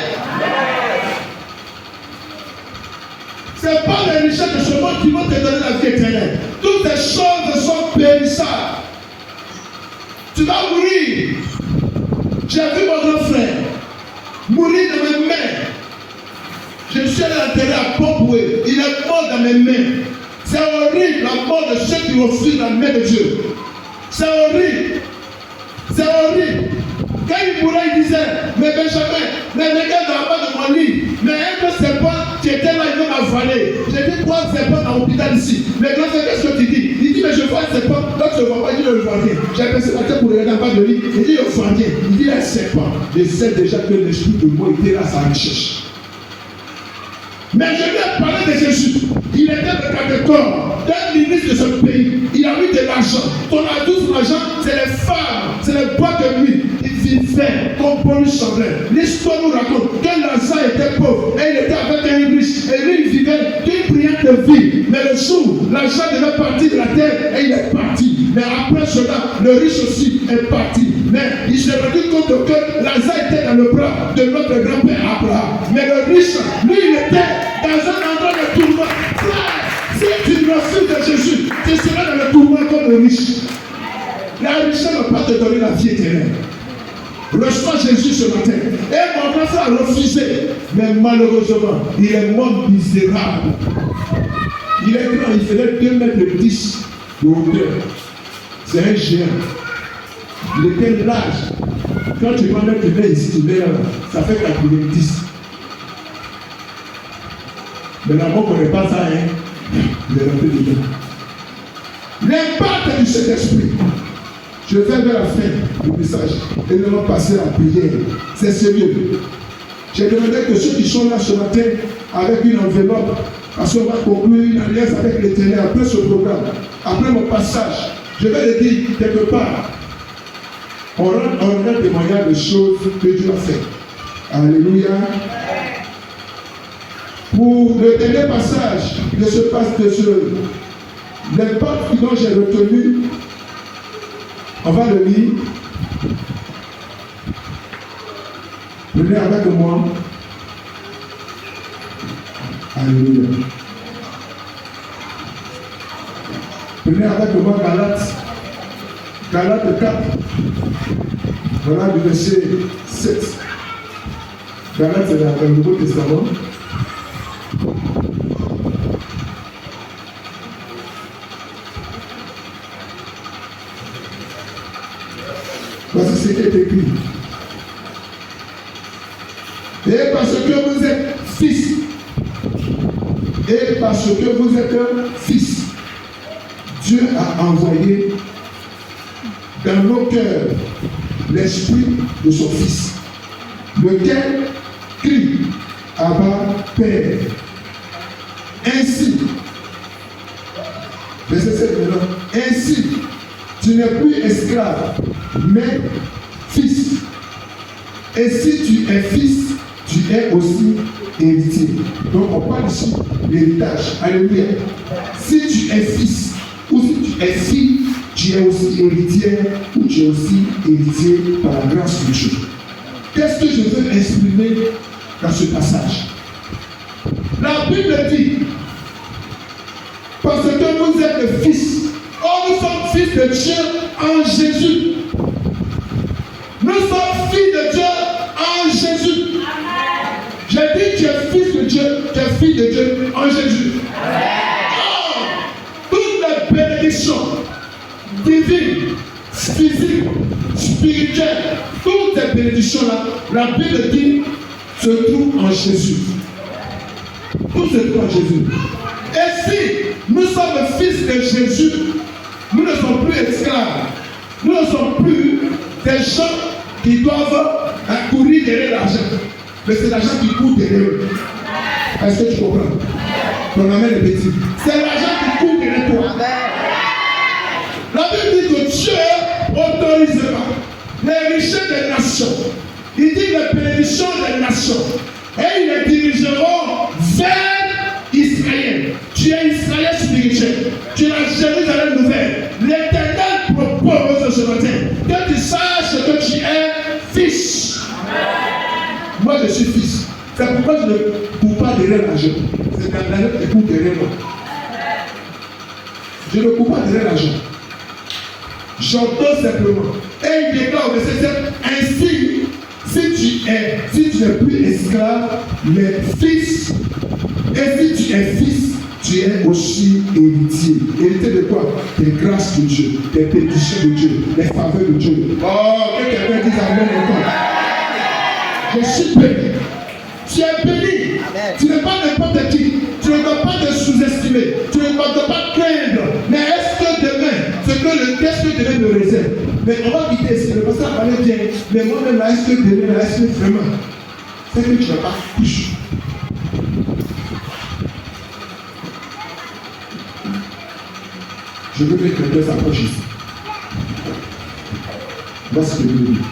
Ce n'est pas les richesses de ce monde qui vont te donner la vie éternelle. Toutes ces choses sont périssables. Tu vas mourir. J'ai vu mon grand frère mourir dans mes mains. Je suis allé l'enterrer à Popoué. Il est mort dans mes mains. C'est horrible la mort de ceux qui refusent la main de Dieu. C'est horrible. C'est horrible. Quand il mourait, il disait, mais Benjamin, mais regarde en bas de mon lit, mais un serpent qui était là, il veut m'avaler. J'ai dit 3 serpents dans l'hôpital ici. Mais grand frère, qu'est-ce que tu dis? Il dit, mais je vois un serpent. L'autre ne voit pas, il dit, je ne vois rien. J'ai passé la tête pour regarder en bas de lit. Il dit, je ne vois rien. Il dit, un serpent. Je sais déjà que l'esprit de moi était là à sa recherche. Mais je lui ai parlé de Jésus. Il était le garde-corps d'un ministre de ce pays. Il a eu de l'argent. Ton atout sur l'argent, c'est les femmes, c'est les boîtes de nuit. Il vivait comme Paulus Chamberlain. L'histoire nous raconte que Lazare était pauvre et il était avec un riche. Et lui, il vivait d'une brillante vie. Mais le jour, l'argent devait partir de la terre et il est parti. Mais après cela, le riche aussi est parti. Mais il s'est rendu compte que Lazare était dans le bras de notre grand-père Abraham. Mais le riche, lui, il était dans un endroit de tourment. Frère, si tu refuses de Jésus, tu seras dans le tourment comme le riche. La richesse ne va pas te donner la vie éternelle. Reçois Jésus ce matin. Et mon grand frère a refusé. Mais malheureusement, il est mort misérable. Il est grand, il faisait 2 mètres 10 de hauteur. C'est un géant. Il était large. Quand tu prends tu mets ici, tu mets là, ça fait 90. Mais là, on ne connaît pas ça, hein. Il est rentré dedans. L'impact du Saint-Esprit. Je vais vers la fin du message et nous allons passer à la prière. C'est sérieux. J'ai demandé que ceux qui sont là ce matin avec une enveloppe, parce qu'on va conclure une alliance avec l'Éternel après ce programme, après mon passage, je vais le dire quelque part. On rend témoignage des choses que Dieu a fait. Alléluia. Pour le dernier passage de ce l'impact dont j'ai retenu, on va le lire. Venez avec moi. Alléluia. Venez avec moi Galates 4. Voilà le verset 7. Galates, c'est dans le Nouveau Testament. Voici ce qui est écrit. Et parce que vous êtes fils, Dieu a envoyé dans nos cœurs l'esprit de son Fils, lequel crie Abba Père. Ainsi, verset 7 maintenant, ainsi, tu n'es plus esclave, mais fils. Et si tu es fils, tu es aussi héritier. Donc on parle ici d'héritage. Alléluia. Si tu es fils, ou si tu es fille, tu es aussi héritier, ou tu es aussi héritier par la grâce de Dieu. Qu'est-ce que je veux exprimer dans ce passage? La Bible dit, parce que vous êtes le fils, oh, nous sommes fils de Dieu en Jésus. Nous sommes filles de Dieu en Jésus. J'ai dit tu es fils de Dieu, tu es fille de Dieu en Jésus. Oh, toutes les bénédictions divines, physiques, spirituelles, toutes ces bénédictions-là, la Bible dit, se trouvent en Jésus. Tout se trouve en Jésus. Et si nous sommes fils de Jésus, nous ne sommes plus esclaves. Nous ne sommes plus des gens qui doivent courir derrière l'argent. Mais c'est l'argent qui court derrière eux. Est-ce que tu comprends? Ton amen est petit. C'est l'argent qui court derrière toi. La Bible dit que Dieu autorisera les richesses des nations. Il dit les bénédictions des nations. Et ils les dirigeront vers Israël. Tu es Israël spirituel. Tu es la Jérusalem nouvelle. L'Éternel propose ce matin que tu saches que tu es fils. Moi je suis fils. C'est pourquoi je ne cours pas derrière l'argent. C'est l'argent qui court derrière moi. Je ne cours pas derrière l'argent. J'entends simplement. Et il déclare au verset 7, ainsi, si tu n'es plus esclave, mais fils, et si tu es fils, tu es aussi héritier. Héritier de quoi? Des grâces de Dieu, des pétitions de Dieu, des faveurs de Dieu. Oh, que quelqu'un dise amen encore. Je suis béni. Tu es béni. Tu n'es pas n'importe qui. Tu ne dois pas te sous-estimer. Tu ne dois pas craindre. Mais est-ce que demain, qu'est-ce que demain me réserve? Mais on va quitter ici. Le pasteur parlait bien. Mais moi-même, là, est-ce que demain, là, est-ce que vraiment? C'est que tu ne vas pas coucher. Je veux que quelqu'un s'approche ici. Voici ce que je veux dire.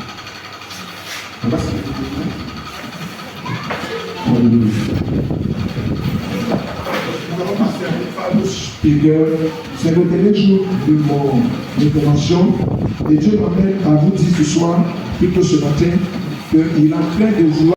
On va se mettre. Nous allons passer à une phase supérieure. C'est le dernier jour de mon intervention. Et Dieu m'amène à vous dire ce soir, plutôt ce matin, qu'il est en train de vouloir